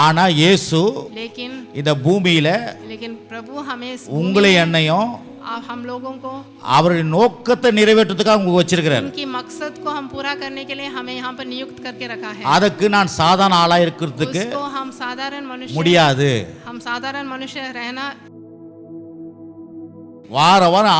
ஆனா இயேசு लेकिन இந்த பூமியில प्रभु हमें உங்களை என்னையும் हम लोगों को அவருடைய நோக்கத்தை நிறைவேற்றுறதுக்காக உங்களுக்கு வச்சிருக்கிறார். उनकी मकसद को हम पूरा करने के लिए हमें यहाँ पर नियुक्त करके रखा है. அதுக்கு நான் சாதாரண ஆளா இருக்கிறதுக்கு उसको हम साधारण मनुष्य முடியாது. हम साधारण मनुष्य रहना வார வாரம்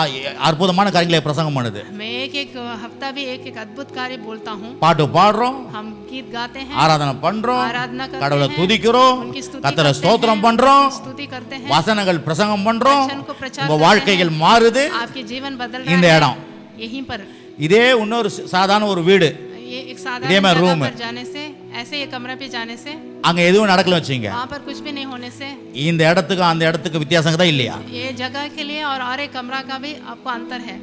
அற்புதமான காரியங்களை பிரசங்கம் பண்ணுது. मैं एक हफ्ता भी एक अद्भुत कार्य बोलता हूँ. பாட்டு பாடுறோம், हम गीत गाते हैं, ஆராதனை பண்றோம், आराधना करते கடவுளை हैं, துதிக்கிறோம், उनकी स्तुति கர்த்தரை करते ஸ்தோத்திரம் हैं, பண்றோம், स्तुति करते हैं, வசனங்கள் பிரசங்கம் பண்றோம், वचन को प्रचार உங்க करते வாழ்க்கைகள் हैं, மாறுது. आपके जीवन बदल இந்த रहा இடம் है यहीं पर. இதே இன்னொரு சாதாரண ஒரு வீடு, ये एक இதே साधारण மாதிரி जगह room. पर जाने से, ऐसे ये कमरे पे जाने से, அங்க எதுவும் நடக்கல வச்சுங்க, वहाँ पर कुछ भी नहीं होने से இந்த இடத்துக்கு அந்த இடத்துக்கு வித்தியாசம் தான் இல்லையா? ये जगह के लिए और एक कमरा का भी आपको अंतर है.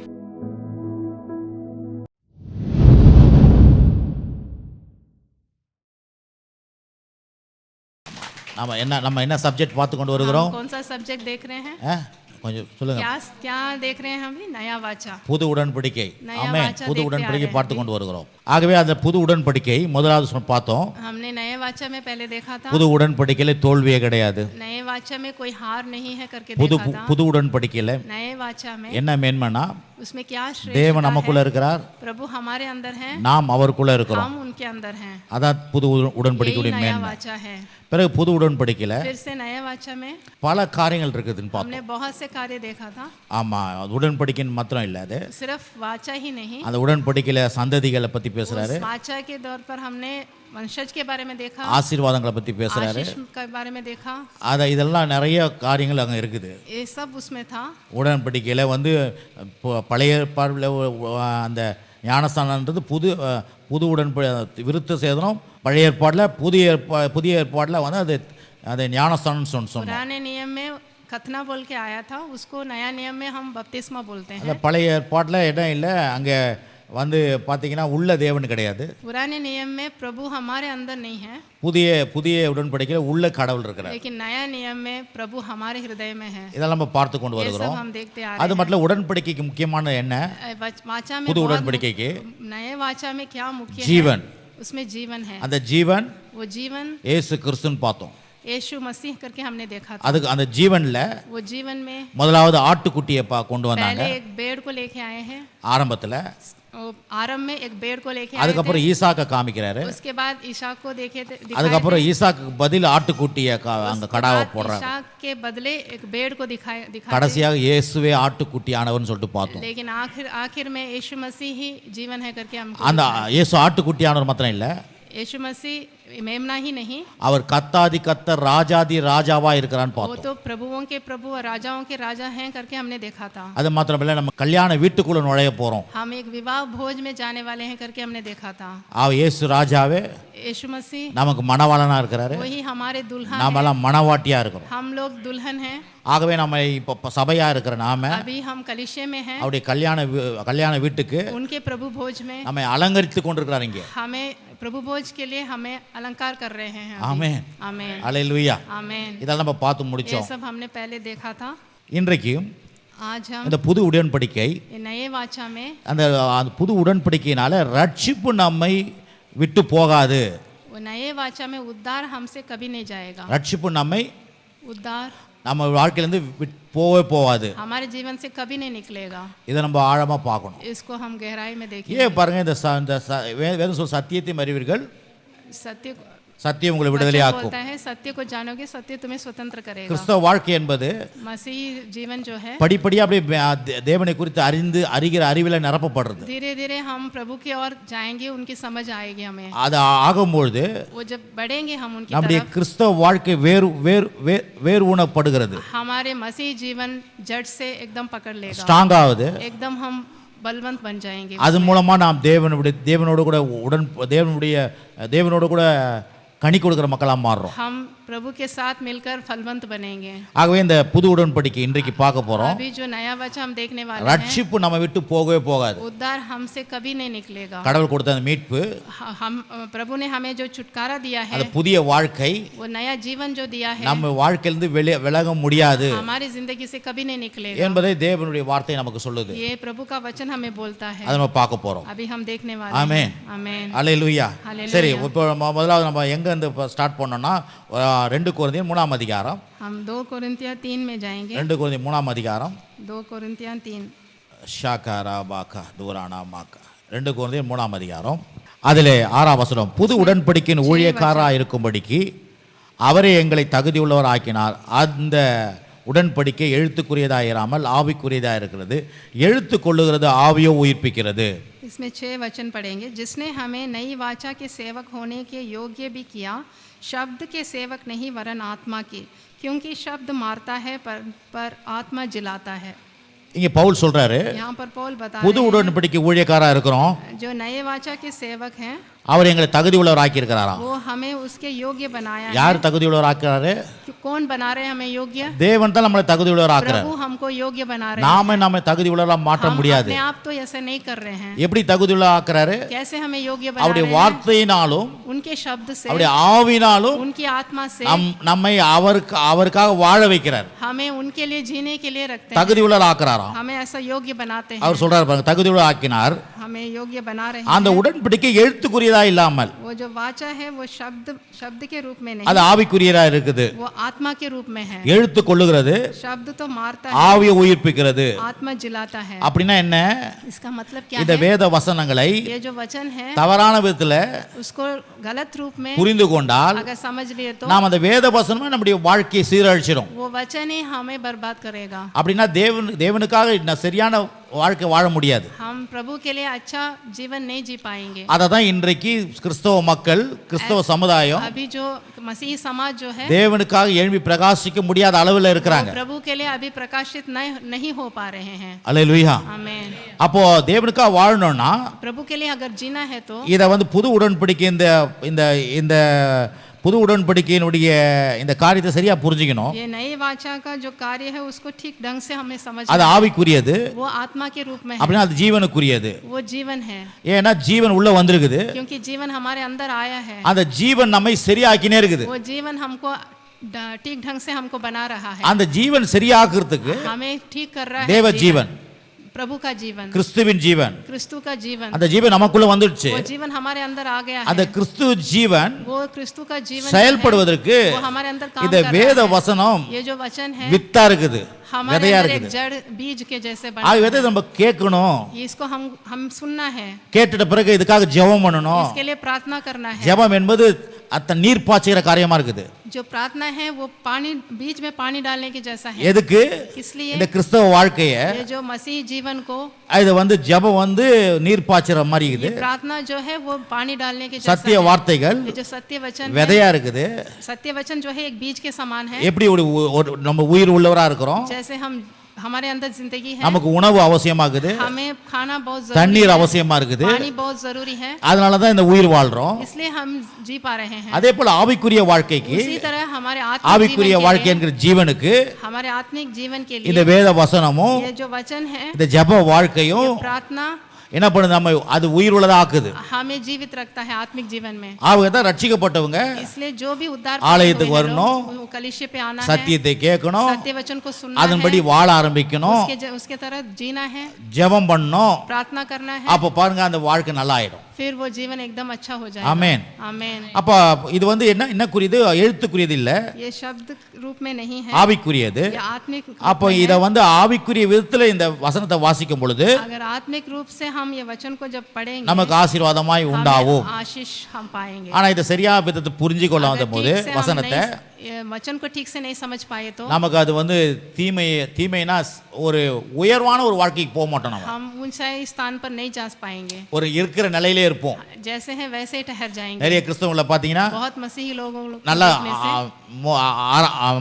நம்ம என்ன சப்ஜெக்ட் பார்த்து கொண்டு வருகிறோம்? कौन सा सब्जेक्ट देख रहे हैं? கொஞ்சம் சொல்லுங்க. क्या देख रहे हैं हम? नया वाचा, புது உடன்படிக்கை. नया ஆமென். वाचा புது देखते உடன்படிக்கை आ रहे பார்த்து हैं. கொண்டு வருகிறோம். ஆகவே அந்த புது உடன்படிக்கை முதலாவது பார்த்தோம். हमने नए वाचा में पहले देखा था. புது உடன்படிக்கையில தோல்வியே கிடையாது. नए वाचा में कोई हार नहीं है करके புது देखा था. புது உடன்படிக்கையில नए वाचा में என்ன மேன்மைனா, उसमें क्या தேவன் श्रेष्ठता நமக்குள்ள है? இருக்கிறார், प्रभु हमारे अंदर हैं, நாம் அவருக்குள்ள இருக்கிறோம். हम उनके अंदर हैं. அதான் புது यही உடன்படிக்கையுடைய नया மேன்மை. वाचा है. பிறகு புது உடன்படிக்கையில फिर से नए वाचा में பல காரியங்கள் இருக்குதுன்னு हमने பார்த்தோம். बहुत से कार्य देखा था. ஆமா, உடன்படிக்கைன்னு மாத்திரம் இல்ல, அது सिर्फ वाचा ही नहीं, அந்த உடன்படிக்கையில சந்ததிகளை பத்தி பேசுறாரு, उस वाचा के दौर पर हमने वंशज के बारे में देखा, ஆசீர்வாதங்களை பத்தி பேசுறாரு. आशीष के बारे में देखा. இதெல்லாம் நிறைய காரியங்கள் அங்க இருக்குது. ये सब उसमें था. உடன்படிக்கையில பழைய ஏற்பாடுல அந்த ஞானஸ்தானன்றது புது விருத்த சேதனம். பழைய ஏற்பாடுல புதிய ஏற்பாடுல அது ஞானஸ்தானம் சொன்னோம். पुराने नियम में खतना बोल के आया था, उसको नया नियम में हम बपतिस्मा बोलते हैं. அந்த பழைய ஏற்பாடுல இடம் இல்லை, அங்க பார்த்தீங்கன்னா உள்ள தேவன் கிடையாது. पुराने नियम में प्रभु हमारे अंदर नहीं है. புதிய உடன்படிக்கையில உள்ள கடவுள் இருக்கிறார். लेकिन नया नियम में प्रभु हमारे हृदय में है. இதெல்லாம் நம்ம பார்த்து கொண்டு ये सब வருகிறோம். हम देखते आ அது रहे மட்டும் உடன்படிக்கைக்கு முக்கியமான என்ன? हैं. वाचा में புது बहुत உடன்படிக்கைக்கு नए वाचा में क्या मुख्य ஜீவன். है? उसमें जीवन है. அந்த ஜீவன் वो जीवन இயேசு கிறிஸ்துன்னு பார்த்தோம். यीशु मसीह करके हमने देखा था. அதுக்கு அந்த ஜீவன்ல वो जीवन में முதலாவது ஆட்டுக்குட்டியை கொண்டு வந்தாங்க. पहले एक भेड़ को लेके आए हैं. ஆரம்பத்துல आरंभ में एक भेड़ को लेके आए அதுக்கப்புறம் ஈசாக்க காமிக்கிறாரு. थे. उसके बाद ईसाक को दिखाए அதுக்கப்புறம் ஈசாக்கு பதில் ஆட்டுக்குட்டியை அங்க கடாவை போடுறாங்க. ईसाक के बदले एक भेड़ को दिखाए. கடைசியாக இயேசுவே ஆட்டுக்குட்டியானவர்னு சொல்லிட்டு பார்த்தோம். लेकिन आखिर में यीशु मसीह ही जीवन है करके हमको அந்த இயேசு ஆட்டுக்குட்டியானவர் மாத்திரம் இல்ல, यीशु मसीह मेमना ही नहीं, அவர் கத்தாதி கத்தர் ராஜாதி ராஜாவா இருக்கிறான்னு वो பார்த்தோம். तो प्रभुओं के प्रभु और राजाओं के राजा हैं करके हमने देखा था. அது மாத்திரமல்ல, நம்ம கல்யாண வீட்டுக்குள்ள நுழைய போறோம். हम एक विवाह भोज में जाने वाले हैं करके हमने देखा था. இயேசு ராஜாவே यीशु मसीह நமக்கு மணவாளனா இருக்கிறாரு, वही हमारे दुल्हन நாம हैं. எல்லாம் மணவாட்டியா இருக்கிறோம். हम लोग दुल्हन हैं. ஆகவே நம்ம இப்ப சபையா இருக்கிற நாம अभी हम कलिशे में हैं. அவருடைய கல்யாண வீட்டுக்கு उनके प्रभु भोज में நம்ம அலங்கரித்து கொண்டிருக்கிறார். இங்க हमें प्रभु भोज के लिए हमें अलंकार कर रहे हैं. ஆமென், आमेन, அல்லேலூயா. आमेन. இதெல்லாம் நம்ம பார்த்து ये முடிச்சோம். सब हमने पहले देखा था. இன்றைக்கு आज हम இந்த புது உடன்படிக்கை, ये नए वाचा में அந்த புது உடன்படிக்கையினால ரட்சிப்பு நம்மை விட்டு போகாது. वो नए वाचा में उद्धार हमसे कभी नहीं जाएगा. ரட்சிப்பு நம்மை उद्धार நம்ம வாழ்க்கையிலேருந்து போகவே போகாது. हमारे जीवन से कभी नहीं निकलेगा. இதை நம்ம ஆழமா பார்க்கணும். इसको हम गहराई में देखें. ஏன் பாருங்க, இந்த வேதம் சொல்ற சத்தியத்தை அறிவீர்கள், सत्य சத்தியம் உங்களை விடுதலை वचन ஆக்கும். बोलता है सत्य को जानोगे, सत्य तुम्हें स्वतंत्र करेगा. கிறிஸ்தவ வாழ்க்கை என்பது मसीह जीवन जो है படிப்படியா அப்படியே தேவனை குறித்து அறிகிற அறிவில நிரப்பப்படுறது. धीरे धीरे हम प्रभु की ओर जाएंगे, उनकी समझ आएगी हमें. அது ஆகும்பொழுது वो जब बढ़ेंगे हम उनकी நம்முடைய तरफ, கிறிஸ்தவ வாழ்க்கை வேறு ஊனப்படுகிறது, हमारे मसीह जीवन जड़ से एकदम पकड़ लेगा. ஸ்ட்ராங் ஆகுது. एकदम हम बलवंत बन जाएंगे. அது மூலமா நாம் தேவனோடு கூட தேவனோடு கூட கனி கொடுக்கிற மக்களா மாறுறோம். हम प्रभु के साथ मिलकर फलवंत बनेंगे. ஆகவே இந்த புது உடன்படிக்கை இன்றைக்கு பார்க்க போறோம். अभी जो नया वचन हम देखने वाले हैं, ரட்சிப்பு நம்ம விட்டு போகவே போகாது. उद्धार हमसे कभी नहीं निकलेगा. கடவுள் கொடுத்த அந்த மீட்பு, हम प्रभु ने हमें जो छुटकारा दिया है, அந்த புதிய வாழ்க்கை वो नया जीवन जो दिया है, நம்ம வாழ்க்கையிலிருந்து விலக முடியாது हमारी जिंदगी से कभी नहीं निकलेगा. என்பதை தேவனுடைய வார்த்தை நமக்கு சொல்லுது. ये प्रभु का वचन हमें बोलता है. அதை நம்ம பார்க்க போறோம். अभी हम देखने वाले आमेन. हैं. आमेन. அல்லேலூயா. हालेलुया. சரி, இப்போ முதலாவது நம்ம எங்க வந்து ஸ்டார்ட் பண்ணோம்னா 2 கொரிந்தியர் 3ஆம் அதிகாரம். हम 2 कोरिन्थिया 3 में जाएंगे. 2 கொரிந்தியர் 3ஆம் அதிகாரம். 2 कोरिन्थिया 3. ஷாகாரா பாக்கா தூரானா மாக்கா 2 கொரிந்தியர் 3ஆம் அதிகாரம். அதிலே 6ஆம் வசனம், புது உடன்படிக்கையின் ஊழியக்காரராக இருக்கும்படிக்கு அவரே எங்களை தகுதியுள்ளவர் ஆக்கினார். அந்த உடன்படிக்கை எழுத்துக்குரியதாக இராமல் ஆவிக்குரியதாக இருக்கிறது. எழுத்து கொள்ளுகிறது, ஆவியோ உயிர்ப்பிக்கிறது. इसमें 6 वचन पढ़ेंगे. जिसने हमें नई वाचा के सेवक होने के योग्य भी किया, शब्द के सेवक नहीं वरन आत्मा के, क्योंकि शब्द मारता है पर आत्मा जिलाता है. இங்க பவுல் சொல்றாரு, यहाँ पर पौल बता புது உடன்படிக்கை ஊழியக்காரராக இருக்கிறோம், जो नए वाचा के सेवक हैं அவர் எங்களை தகுதியுள்ளவர் ஆக்கி இருக்கிறாராம். वो हमें उसके योग्य बनाया है. யார் தகுதியுள்ளவர் ஆக்குறாரு? कौन बना रहे हमें योग्य? தேவன் தான் நம்மளை தகுதியுள்ளவர் ஆக்குறார். प्रभु हमको योग्य बना रहे हैं. நாம நம்ம தகுதியுள்ளவரா மாற்ற முடியாது. अपने आप तो ऐसे नहीं कर रहे हैं. எப்படி தகுதியுள்ளவர் ஆக்குறாரு? कैसे हमें योग्य बना அவருடைய रहे हैं? வார்த்தையினாலும் उनके शब्द से, அவருடைய ஆவினாலும் उनकी आत्मा से நம்மை அவருக்காக வாழ வைக்கிறார். हमें उनके लिए जीने के लिए रखते हैं. தகுதியுள்ளவர் ஆக்குறாராம். हमें ऐसा योग्य बनाते हैं. அவர் சொல்றாரு பாருங்க, தகுதியுள்ளவர் ஆக்கினார். हमें योग्य बना रहे அந்த हैं. உடன்படிக்கை எழுத்துக்குரியதா இல்லாமல் वो जो वाचा है वो शब्द के रूप में नहीं, அது ஆவிக்குரியதா இருக்குது. वो आत्मा के रूप में है. எழுத்து கொள்ளுகிறது, शब्द तो मारता है, ஆவியை உயிர்ப்பிக்கிறது. आत्मा जिलाता है. அப்படின்னா என்ன? इसका मतलब क्या இந்த है? வேத வசனங்களை ये जो वचन है தவறான விதத்துல उसको गलत रूप में புரிந்து கொண்டால் अगर समझ लिए तो நாம் அந்த வேத வசனமே நம்முடைய வாழ்க்கையை சீரழிச்சிடும். वो वचन ही हमें बर्बाद करेगा. அப்படின்னா தேவனுக்காக சரியான வாழ்க்கை வாழ முடியாது. हम प्रभु के लिए अच्छा जीवन नहीं जी पाएंगे. அதை தான் இன்றைக்கு கிறிஸ்தவ மக்கள், கிறிஸ்தவ சமுதாயம் अभी जो मसीही समाज जो है தேவனுக்காக எழும்பி பிரகாசிக்க முடியாத அளவில் இருக்கிறாங்க. प्रभु के लिए अभी प्रकाशित नहीं हो पा रहे हैं. அல்லேலூயா. आमीन. அப்போ தேவனுக்காக வாழணும்னா प्रभु के लिए अगर जीना है तो இதை வந்து புது உடன்படிக்கை இந்த புது உடன்படிக்கையினுடைய இந்த காரியத்தை சரியா புரிஞ்சுக்கணும். ये नई वाचा का जो कार्य है उसको ठीक ढंग से हमें समझ, அது ஆவிக்குரியது, वो आत्मा के रूप में है, அப்படின்னா அது ஜீவனுக்குரியது. वो जीवन है, ஏன்னா ஜீவன் உள்ள வந்திருக்குது. क्योंकि जीवन हमारे अंदर आया है. அந்த ஜீவன் நம்மை சரியாக்கினே இருக்குது. वो जीवन हमको ठीक ढंग से हमको बना रहा है. அந்த ஜீவன் சரியாக்குறதுக்கு हमें ठीक कर रहा है தேவ ஜீவன், प्रभु का जीवन, கிறிஸ்துவின் ஜீவன், क्रिस्तु का जीवन, அந்த ஜீவன் நமக்குள்ள வந்துடுச்சு. वो जीवन हमारे अंदर आ गया है. அந்த கிறிஸ்து ஜீவன் वो क्रिस्तु का जीवन செயல்படுவதற்கு वो हमारे अंदर काम இந்த कर வேத रहा है. வசனம் ये जो वचन है வித்தா இருக்குது, हमारे விதையா अंदर एक இருக்குது. जड़ बीज के जैसे ஆக बना விதை நம்ம கேட்கணும். है. इसको हम सुनना है. கேட்டுட்ட பிறகு இதுக்காக ஜெபம் பண்ணணும். इसके लिए प्रार्थना करना है. ஜெபம் என்பது நீர் பாய்ச்சுகிற காரியமா இருக்குது. जो प्रार्थना है वो पानी, बीज में पानी डालने के जैसा है. எதுக்கு? इसलिए இந்த கிறிஸ்தவ வாழ்க்கைய ये जो मसीह जीवन को, இது வந்து ஜெபம் வந்து நீர் பாய்ச்சுற மாதிரி ये இருக்குது. प्रार्थना जो है वो पानी डालने के जैसा சத்திய है. வார்த்தைகள் ये जो सत्य वचन है, விதையா இருக்குது. सत्य वचन जो है एक बीज के समान है. எப்படி நம்ம உயிர் உள்ளவரா இருக்கிறோம், जैसे हमारे अंदर जिंदगी है, நமக்கு உணவு அவசியமாகுது, हमें खाना बहुत जरूरी தண்ணீர் है, அவசியமா இருக்குது. पानी बहुत जरूरी है, அதனால தான் இந்த உயிர் வாழ்றோம். इसलिए हम जी पा रहे हैं. அதே போல ஆவிக்குரிய வாழ்க்கைக்கு, उसी तरह हमारे ஆவிக்குரிய வாழ்க்கை आत्मिक என்கிற ஜீவனுக்கு हमारे आत्मिक जीवन के இந்த लिए வேத வசனமும் ये जो वचन है, இந்த ஜெப வாழ்க்கையும் प्रार्थना என்ன பண்ணுது, நம்ம அது உயிர் உள்ளதா ஆக்குது. हमें जीवित रखता है आत्मिक जीवन में. அவங்க தான் ரட்சிக்கப்பட்டவங்க इसलिए जो भी उद्धार ஆலயத்துக்கு வரணும், कलीसिया पे आना है, சத்தியத்தை கேட்கணும், सत्य वचन को सुनना அதன்படி है, வாழ ஆரம்பிக்கணும், उसके तरह जीना है, ஜெபம் பண்ணணும். प्रार्थना करना है. அப்ப பாருங்க அந்த வாழ்க்கை நல்லா ஆயிடும். फिर वो जीवन एकदम अच्छा हो जाएगा. ஆமென். आमेन. அப்ப இது வந்து என்ன குறியது? எழுத்துக்குரியது இல்ல, ये शब्द रूप में नहीं है, ஆவிக்குரியது. ये आत्मिक रूप அப்ப में இத है. வந்து ஆவிக்குரிய விதத்துல இந்த வசனத்தை வாசிக்கும் பொழுது अगर आत्मिक रूप से हम ये वचन को जब पढ़ेंगे நமக்கு ஆசீர்வாதமாய் உண்டாகும். हमें आशीष हम पाएंगे. ஆனா இத சரியா விதத்தை புரிஞ்சு கொள்ளாத अगर போது ठीक से हम வசனத்தை ये वचन को ठीक से नहीं समझ पाए तो நமக்கு அது வந்து தீமைனா ஒரு உயர்வான ஒரு வாழ்க்கைக்கு போக மாட்டோம். நம்ம हम ऊंचाई स्थान पर नहीं जा पाएंगे. ஒரு இருக்கிற நிலையிலே இருப்போம். जैसे हैं वैसे ही ठहर जाएंगे. நிறைய கிறிஸ்தவங்களை பாத்தீங்கன்னா बहुत मसीही लोगों நல்லா में से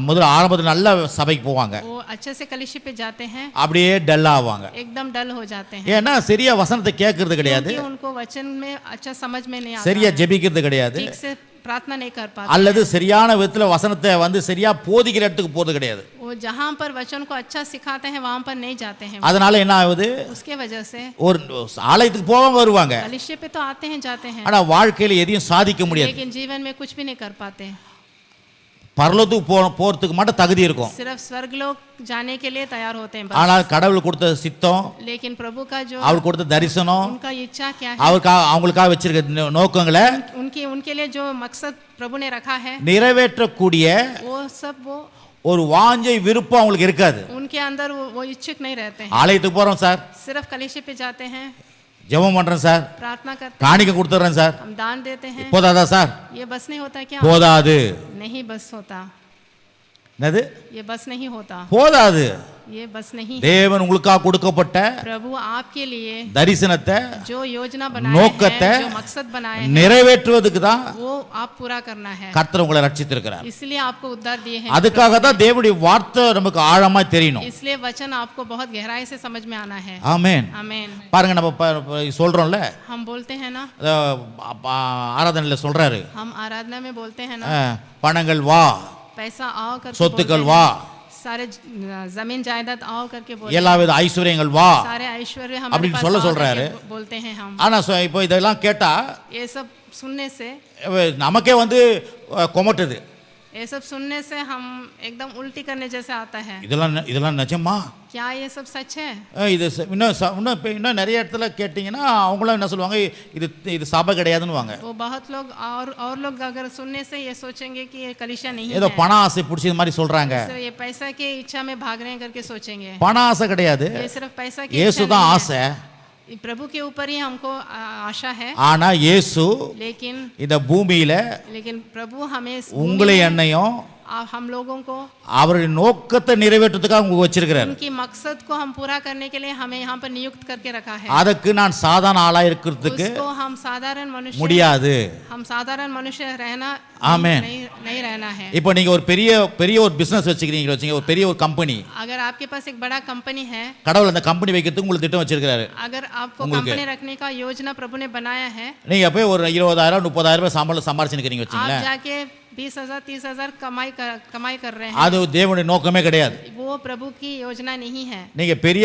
முதல்ல ஆரம்பத்தில் நல்ல சபைக்கு போவாங்க, वो अच्छे से कलीसिया पे जाते हैं, அப்படியே டல் ஆவாங்க. एकदम डल हो जाते हैं, ஏன்னா சரியா வசனத்தை கேட்கறது கிடையாது, क्योंकि उनको वचन में अच्छा समझ में नहीं आता சரியா है, ஜெபிக்கிறது கிடையாது, ठीक से प्रार्थना नहीं कर पाते, அல்லது சரியான விதத்துல வசனத்தை வந்து சரியா போதிக்கிற இடத்துக்கு போறது கிடையாது. वो जहाँ पर वचन को अच्छा सिखाते हैं वहाँ पर नहीं जाते हैं. அதனால என்ன ஆகுது, उसके वजह से ஒரு ஆலயத்துக்கு போவாங்க வருவாங்க, कलीसिया पे तो आते हैं जाते हैं, ஆனா வாழ்க்கையில எதையும் சாதிக்க முடியாது. लेकिन जीवन में कुछ भी नहीं कर पाते. பரலோகத்துக்கு போறதுக்கு மட்டும் தகுதி இருக்கும். सिर्फ स्वर्गलोक जाने के लिए तैयार होते हैं बस। ஆனால் கடவுள் கொடுத்த சித்தம், लेकिन प्रभु का जो அவர் கொடுத்த தரிசனம், उनका इच्छा क्या है, அவங்களுக்காக வச்சிருக்க நோக்கங்களை उनके लिए जो मकसद प्रभु ने रखा है நிறைவேற்றக்கூடிய वो सब वो ஒரு வாஞ்சை விருப்பம் அவங்களுக்கு இருக்காது. उनके अंदर वो इच्छुक नहीं रहते हैं। ஆலயத்துக்கு போறோம் சார், सिर्फ कलीसिया पे जाते हैं, ஜெபம் பண்றேன் சார், प्रार्थना करते हैं, காணிக்கை கொடுத்துறேன் சார், हम दान देते हैं, போதாதா சார்? ये बस नहीं होता क्या? போதாது. नहीं बस होता, என்னது? ये बस नहीं होता, போதாது. ये बस नहीं। தேவன் உங்களுக்காக கொடுக்கப்பட்ட प्रभु आपके लिए தரிசனத்தை, जो योजना बनाए நோக்கத்தை हैं, जो मकसद बनाए हैं, நிறைவேற்றுவதற்கு தான் वो आप पूरा करना है। கர்த்தர் உங்களை ரட்சித்திருக்கிறார். इसलिए आपको उद्धार दिए हैं। அதுக்காக தான் தேவனுடைய வார்த்தை நமக்கு ஆழமா தெரியணும். इसलिए वचन आपको बहुत गहराई से समझ में आना है। ஆமென். आमेन। பாருங்க, நம்ம சொல்றோம்ல, हम बोलते हैं ना, ஆராதனையில சொல்றாரு, हम आराधना में बोलते हैं ना, பணங்கள் வா, पैसा आओ करके சொத்துக்கள் बोलते வா, हैं, सारे जमीन जायदाद आओ करके बोलते எல்லா வித ஐஸ்வர்யங்கள் வா हैं, सारे ऐश्वर्य हमारे அப்படின்னு पास சொல்ல आओ சொல்றாரு. करके बोलते हैं हम। ஆனா இப்போ இதெல்லாம் கேட்டா ये सब सुनने से நமக்கே கொமட்டுது. ये सब सुनने से हम एकदम उल्टी करने जैसे आता है। இதெல்லாம் நிஜமா? क्या ये सब सच है? இது இன்னும் நிறைய இடத்துல கேட்டிங்கன்னா அவங்களும் என்ன சொல்லுவாங்க, இது சபை கிடையாதுன்னு வாங்க. वो बहुत लोग और लोग अगर सुनने से ये सोचेंगे कि ये कलीसिया नहीं ஏதோ है, பண ஆசை பிடிச்சது மாதிரி சொல்றாங்க. ये पैसा के इच्छा में भाग रहे हैं करके सोचेंगे। பண ஆசை கிடையாது, ये सिर्फ पैसा की இயேசு इच्छा தான் नहीं ஆசை. है। प्रभु के ऊपर ही हमको आशा है। ஆனா இயேசு लेकिन இந்த பூமியில प्रभु हमें உங்களை என்னையும் हम लोगों को அவருடைய நோக்கத்தை நிறைவேற்றுறதுக்காக உங்களுக்கு வச்சிருக்கிறார். उनकी मकसद को हम पूरा करने के लिए हमें यहाँ पर नियुक्त करके रखा है। அதுக்கு நான் சாதாரண ஆளா இருக்கிறதுக்கு उसको हम साधारण मनुष्य முடியாது. हम साधारण मनुष्य रहना आमेन। नहीं रहना है। இப்போ நீங்க ஒரு பெரிய ஒரு பிசினஸ் வச்சுக்கிறீங்க, ஒரு பெரிய ஒரு கம்பெனி. अगर आपके पास एक बड़ा कंपनी है, கடவுள் அந்த கம்பெனி வைக்கிறதுக்கு உங்களுக்கு திட்டம் வச்சிருக்காரு. अगर आपको कंपनी रखने का योजना प्रभु ने बनाया है, நீங்க போய் ஒரு 20,000 30,000 ரூபாய் சம்பளம் சம்பாரிச்சுக்கிறீங்க आप வச்சுங்களேன், जाके 20,000 30,000 कमाई कर रहे हैं, அது தேவனுடைய நோக்கமே கிடையாது. वो प्रभु की योजना नहीं है। நீங்க பெரிய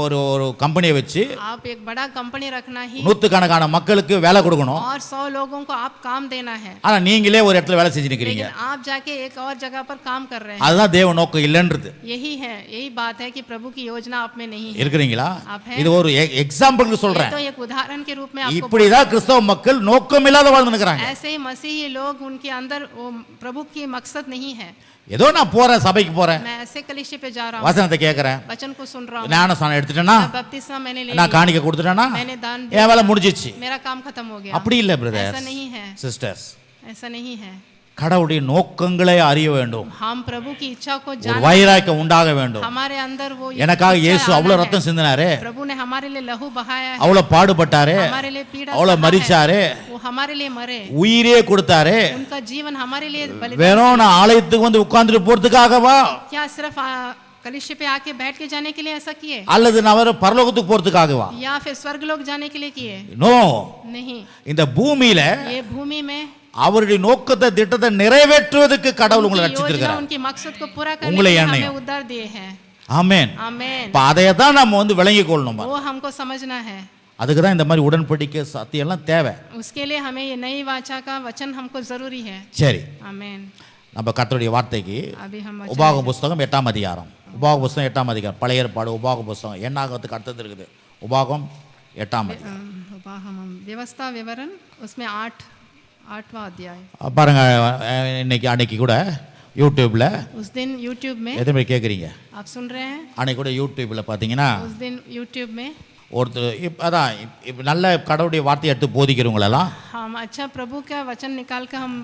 ஒரு கம்பெனியை வச்சு आप एक बड़ा कंपनी रखना ही நூற்றுக்கணக்கான மக்களுக்கு வேலை கொடுக்கணும். और 100 लोगों को आप काम देना है, ஆனா நீங்களே ஒரு இடத்துல வேலை செஞ்சு நிக்கிறீங்க. लेकिन आप जाके एक और जगह पर काम कर रहे हैं। அதுதான் தேவ நோக்கம் இல்லைன்றது. यही बात है कि प्रभु की योजना आप में नहीं है। இருக்கிறீங்களா? आप हैं? இது ஒரு எக்ஸாம்பிளுக்கு ये சொல்றேன். तो एक उदाहरण के रूप में आपको இப்படிதான் கிறிஸ்தவ மக்கள் நோக்கம் இல்லாத வாழ்ந்துக்கிறாங்க. ऐसे ही मसीही लोग, उनके अंदर वो प्रभु की मकसद नहीं है। ஏதோ நான் போறேன், சபைக்கு போறேன், मैं ऐसे कलीसिया पे जा रहा हूँ, வசனத்தை கேட்கறேன், वचन को सुन रहा हूँ, ஞானஸ்நானம் எடுத்துட்டேன்னா, बपतिस्मा मैंने ले நான் लिया, காணிக்கை கொடுத்துட்டேன்னா मैंने दान என் வேலை दिया, முடிஞ்சிச்சு. मेरा काम खत्म हो गया। அப்படி இல்லை ऐसा பிரதர்ஸ் नहीं है, சிஸ்டர்ஸ். ऐसा नहीं है। கடவுளுடைய நோக்கங்களை அறிய வேண்டும். हम प्रभु की इच्छा को ஒரு जान, வைராக்கியம் உண்டாக வேண்டும். हमारे अंदर वो எனக்காக इच्छा இயேசு आना அவ்வளவு है। ரத்தம் சிந்தினாரு, प्रभु ने हमारे लिए लहू बहाया है, அவ்வளவு பாடுபட்டாரு, हमारे लिए पीड़ा அவ்வளவு सहा है, மரிச்சாரு, वो हमारे लिए मरे, உயிரே கொடுத்தாரு. उनका जीवन हमारे लिए बलिदान। வெறும் நான் ஆலயத்துக்கு வந்து உட்கார்ந்துட்டு போறதுக்காகவா, क्या सिर्फ कलीसिया पे आके बैठ के जाने के लिए ऐसा किए, அல்லது நான் வேற பரலோகத்துக்கு போறதுக்காகவா? या फिर स्वर्ग लोग जाने के लिए किए? நோ. नहीं, இந்த பூமியில ये भूमि में அவருடைய நோக்கத்தை திட்டத்தை நிறைவேற்றுவதற்கு கடவுள் உங்களை उनकी योजना, ரட்சித்திருக்கிறார். उनकी मकसद को पूरा करने उंगली के लिए एण्णैயும். हमें उद्धार दिए हैं। ஆமென். आमेन। இப்ப அதையே தான் நம்ம விளங்கிக் கொள்ளணும். वो हमको समझना है, அதுக்கு தான் இந்த மாதிரி உடன்படிக்கை சத்தியம் எல்லாம் தேவை. उसके लिए हमें ये नई वाचा का वचन हमको जरूरी है। சரி, आमेन। நம்ம கர்த்தருடைய வார்த்தைக்கு अभी हम உபாகம புஸ்தகம் 8ஆம் அதிகாரம், உபாகம புஸ்தகம் 8ஆம் அதிகாரம், பழைய ஏற்பாடு உபாகம புஸ்தகம் என்னாகத்துக்கு அடுத்தது இருக்குது. உபாகம் 8ஆம் அதிகாரம் व्यवस्था विवरण, उसमें 8वां अध्याय। பாருங்க, அன்னைக்கு கூட யூடியூப்ல उस दिन यूट्यूब में, எத்தனை பேர் கேட்குறீங்க? आप सुन रहे हैं? அன்னைக்கு கூட யூடியூப்ல பார்த்தீங்கன்னா उस दिन यूट्यूब में ஒருத்தர் அதான் இப்போ நல்ல கடவுளுடைய வார்த்தையை எடுத்து போதிக்கிறவங்களெல்லாம் हम अच्छा प्रभु का वचन निकाल कर हम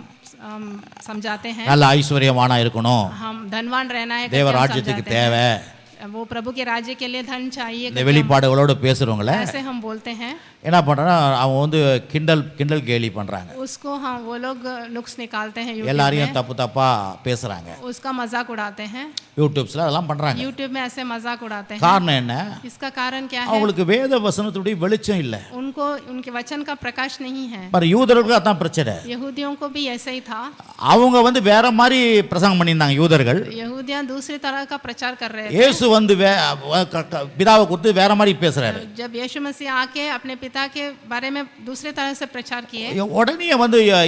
समझाते हैं, நல்ல ஐஸ்வர்யமானா இருக்கணும், हम धनवान रहना है, தேவ करके हम ராஜ்யத்துக்கு समझाते தேவை, हैं। वो प्रभु के राज्य के लिए धन चाहिए இந்த करके வெளிப்பாடுகளோட பேசுறவங்கள ऐसे हम बोलते हैं। என்ன பண்றாங்கன்னா அவங்க கிண்டல் கேலி பண்றாங்க. उसको हम वो लोग नुक्स निकालते हैं यूट्यूब எல்லாரையும் में, தப்பா பேசுறாங்க. उसका मजाक उड़ाते हैं, யூடியூப்ஸ்ல அதெல்லாம் பண்றாங்க. यूट्यूब में ऐसे मजाक उड़ाते हैं। காரணம் என்ன? इसका कारण क्या है? அவங்களுக்கு வேத வசனத்துடைய வெளிச்சம் இல்ல. उनको उनके वचन का प्रकाश नहीं है। पर யூதர்களுக்கு அதான் பிரச்சனை. यहूदियों को भी ऐसा ही था, அவங்க வேற மாதிரி பிரசங்கம் பண்ணியிருந்தாங்க யூதர்கள். यहूदियां दूसरी तरह का प्रचार कर रहे थे। இயேசு பிதாவை குறித்து வேற மாதிரி பேசுறாரு. जब यीशु मसीह आके अपने पिता के बारे में दूसरे तरह से प्रचार किए, உடனே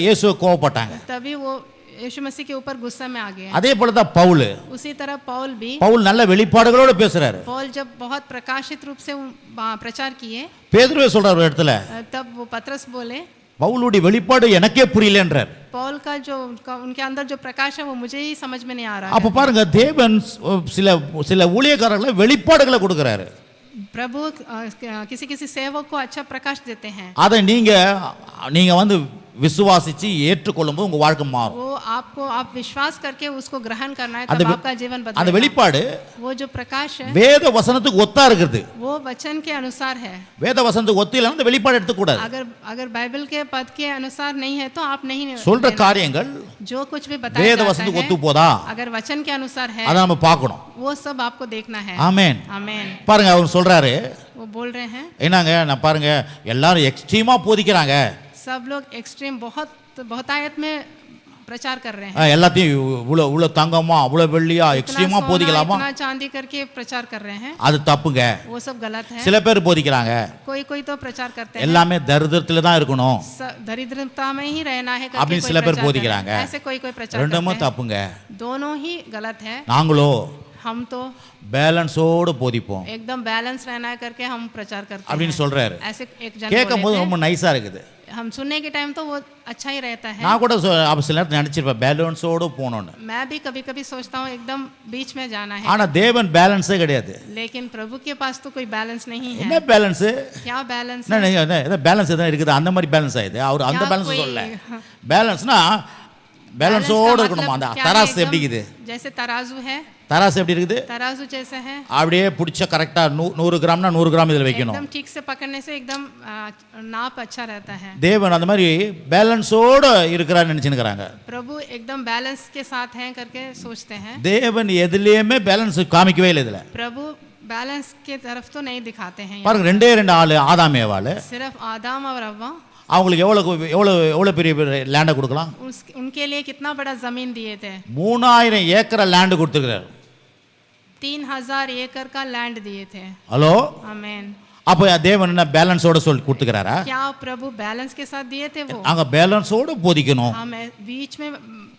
இயேசு கோவப்பட்டாங்க. तभी वो यीशु मसीह के ऊपर गुस्सा में आ गए। அதே போல தான் பவுல். उसी तरह पौल भी, பவுல் நல்ல வெளிப்பாடுகளோட பேசுறாரு. पौल जब बहुत प्रकाशित रूप से प्रचार किए, பேதுருவே சொல்றாரு ஒரு இடத்துல, तब वो पतरस बोले, பவுலுடைய வெளிப்பாடு எனக்கே புரியலன்றார். पौल का जो उनके अंदर जो प्रकाश है वो मुझे ही समझ में नहीं आ रहा அப்ப பாருங்க, தேவன் சில சில ஊழியக்காரர்களை வெளிப்பாடுகளை கொடுக்கறாரு. प्रभु किसी किसी सेवक को अच्छा प्रकाश देते हैं। அதை நீங்க வந்து விசுவாசிச்சு ஏற்றுக்கொள்ளும்போது உங்க வாழ்க்கை மாறும். वो आपको आप विश्वास करके उसको ग्रहण करना है, तब आपका जीवन बदलेगा। அந்த வெளிப்பாடு वो जो प्रकाश है வேத வசனத்துக்கு ஒத்தா இருக்குது. वो वचन के अनुसार है। வேத வசனத்துக்கு ஒத்து இல்லைன்னா அந்த வெளிப்பாடு எடுத்துக்க கூடாது. अगर बाइबल के पद के अनुसार नहीं है तो आप नहीं சொல்ற காரியங்கள் जो कुछ भी बताया வேத जाता வசனத்துக்கு है, ஒத்து போதா अगर वचन के अनुसार है அத நம்ம பார்க்கணும். वो सब आपको देखना है। ஆமென். आमेन। பாருங்க, அவர் சொல்றாரு, वो बोल रहे हैं, என்னங்க நான் பாருங்க எல்லாரும் எக்ஸ்ட்ரீமா போதிக்கிறாங்க, सब लोग एक्सट्रीम बहुतायत में प्रचार कर रहे हैं, எல்லாத்தையும் இவ்வளவு தங்கமா இவ்வளவு வெள்ளியா எக்ஸ்ட்ரீமா போதிக்கலாமா, इतना चांदी करके प्रचार कर रहे हैं, அது தப்புங்க. वो सब गलत है। சில பேர் போதிக்கிறாங்க कोई तो प्रचार करते हैं எல்லாமே தரித்திரத்துல தான் இருக்கணும், दरिद्रता में ही रहना है करके அப்படின்னு சில பேர் போதிக்கிறாங்க. ऐसे कोई प्रचार ரெண்டுமே करते हैं। தப்புங்க. दोनों ही गलत है। நாங்களோ हम तो பேலன்ஸோடு போதிப்போம் एकदम बैलेंस रहना है करके हम प्रचार करते அப்படின்னு हैं। சொல்றாரு. ऐसे एक जन கேட்கும் போது बोले ரொம்ப நைஸா இருக்குது. थे, हम सुनने के टाइम तो वो अच्छा ही रहता है। நான் கூட அப்ப சில நேரத்தில் நினைச்சிருப்பேன் பேலன்ஸோடு போகணும்னு. मैं भी कभी कभी सोचता हूँ एकदम बीच में जाना है, ஆனா தேவன் பேலன்ஸே கிடையாது. लेकिन प्रभु के पास तो कोई बैलेंस नहीं है। என்ன பேலன்ஸ்? क्या बैलेंस है? ஏதோ பேலன்ஸ் எதாவது இருக்குது, அந்த மாதிரி பேலன்ஸ் ஆயிடுது. அவர் அந்த क्या பேலன்ஸ் कोई- சொல்லல. பேலன்ஸ்னா बैलेंस பேலன்ஸோடு का இருக்கணுமா. அந்த मतलब क्या है? தராசு எப்படி இருக்குது? जैसे तराजू है, தராசு எப்படி இருக்குது? तराजू जैसे है, அப்படியே பிடிச்ச கரெக்டா 100 கிராம்னா 100 கிராம் இதில் வைக்கணும். एकदम ठीक से पकड़ने से एकदम नाप अच्छा रहता है। தேவன் அந்த மாதிரி பேலன்ஸோடு இருக்கிறான்னு நினைச்சுக்கிறாங்க. प्रभु एकदम बैलेंस के साथ हैं करके सोचते हैं। தேவன் எதுலயுமே பேலன்ஸ் காமிக்கவே இல்லை. இதுல प्रभु बैलेंस के तरफ तो नहीं दिखाते हैं। பாருங்க, ரெண்டே ஆளு ஆதாம் ஏவாள், सिर्फ आदम और अव्वा, அவங்களுக்கு எவ்வளவு பெரிய லேண்டை கொடுக்கலாம்? उनके लिए कितना बड़ा जमीन दिए थे? 3000 ஏக்கர் லேண்ட் கொடுத்துருக்கிறார். 3000 एकड़ का लैंड दिए थे। ஹலோ, आमेन। அப்ப தேவன் என்ன பேலன்ஸோட சொல்லி கொடுத்துக்கிறாரா? क्या प्रभु बैलेंस के साथ दिए थे? वो அங்க பேலன்ஸோட போதிக்கணும். हम बीच में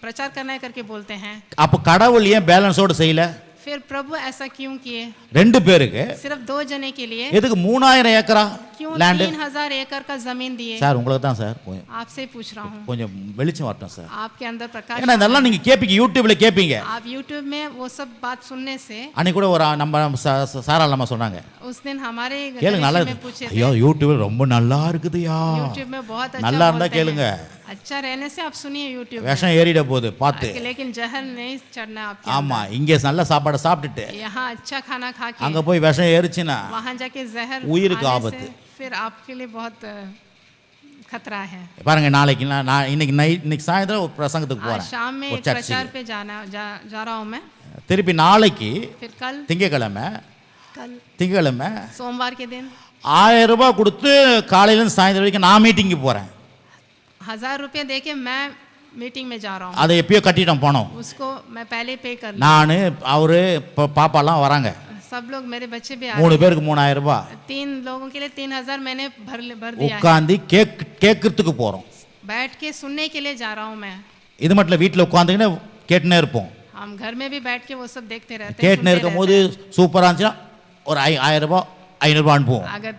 प्रचार करना है करके बोलते हैं। அப்ப கடவுள் ஏன் பேலன்ஸோட செய்யல? फिर प्रभु ऐसा क्यों किए? ரெண்டு பேருக்கு सिर्फ 2 जने के लिए எதுக்கு 3000 ஏக்கரா क्यों லேண்ட்? 3000 एकड़ का जमीन दिए? சார் உங்களுக்கு தான் சார், आपसे पूछ रहा हूँ, கொஞ்சம் வெளிச்சம் வரட்டும் சார். आपके अंदर प्रकाश। ஏன்னா இதெல்லாம் நீங்க கேப்பீங்க, யூடியூப்ல கேப்பீங்க. आप यूट्यूब में वो सब बात सुनने से, அன்னைக்கு கூட ஒரு நம்ம சாராளமா சொன்னாங்க, उस दिन हमारे கேளுங்க நல்லா में पूछे थे, ஐயோ யூடியூப்ல ரொம்ப நல்லா இருக்குதுயா, यूट्यूब में बहुत अच्छा நல்லா இருந்தா बोलते கேளுங்க. हैं। अच्छा रहने से आप सुनिए यूट्यूब में, விஷம் ஏறிட போகுது பார்த்து. लेकिन जहर नहीं चढ़ना आपके ஆமா, இங்க நல்ல சாப்பாடு சாப்பிட்டுட்டு अंदर। यहाँ अच्छा खाना खा के அங்க போய் விஷம் ஏறிச்சுன்னா वहाँ जाके जहर உயிருக்கு आने ஆபத்து. से फिर आपके लिए बहुत खतरा है। பாருங்க, நாளைக்கு நான் இன்னைக்கு சாயந்தரம் ஒரு பிரசங்கத்துக்கு आज போறேன், शाम में ஒரு एक प्रचार சர்ச்சுக்கு. पे जा रहा हूँ मैं। திருப்பி நாளைக்கு फिर कल திங்கக்கிழமை सोमवार के दिन 1000 ரூபாய் கொடுத்து காலையில இருந்து சாயந்தரம் வரைக்கும் நான் மீட்டிங்கு போறேன். 1000 रुपये दे के मैं मीटिंग में जा रहा हूँ। அதை எப்பயோ கட்டிட்டோம் பணம். उसको मैं पहले पे कर लूँ। நான் அவரு பாப்பாலாம் வராங்க, सब लोग मेरे बच्चे भी आ 3 பேருக்கு 3000 ரூபாய் 3 लोगों के लिए 3000 मैंने भर दिया है। உட்காந்து கேட்கறதுக்கு போறோம். बैठ के सुनने के लिए जा रहा हूँ मैं। இது மட்டும் வீட்டில் உட்காந்துக்கின்னு கேட்டுனே இருப்போம். हम घर में भी बैठ के वो सब देखते रहते हैं, கேட்டுனே सुनते இருக்கும் போது சூப்பராக இருந்துச்சுன்னா ஒரு 1000 ரூபாய் 500 ரூபாய் அனுப்புவோம். अगर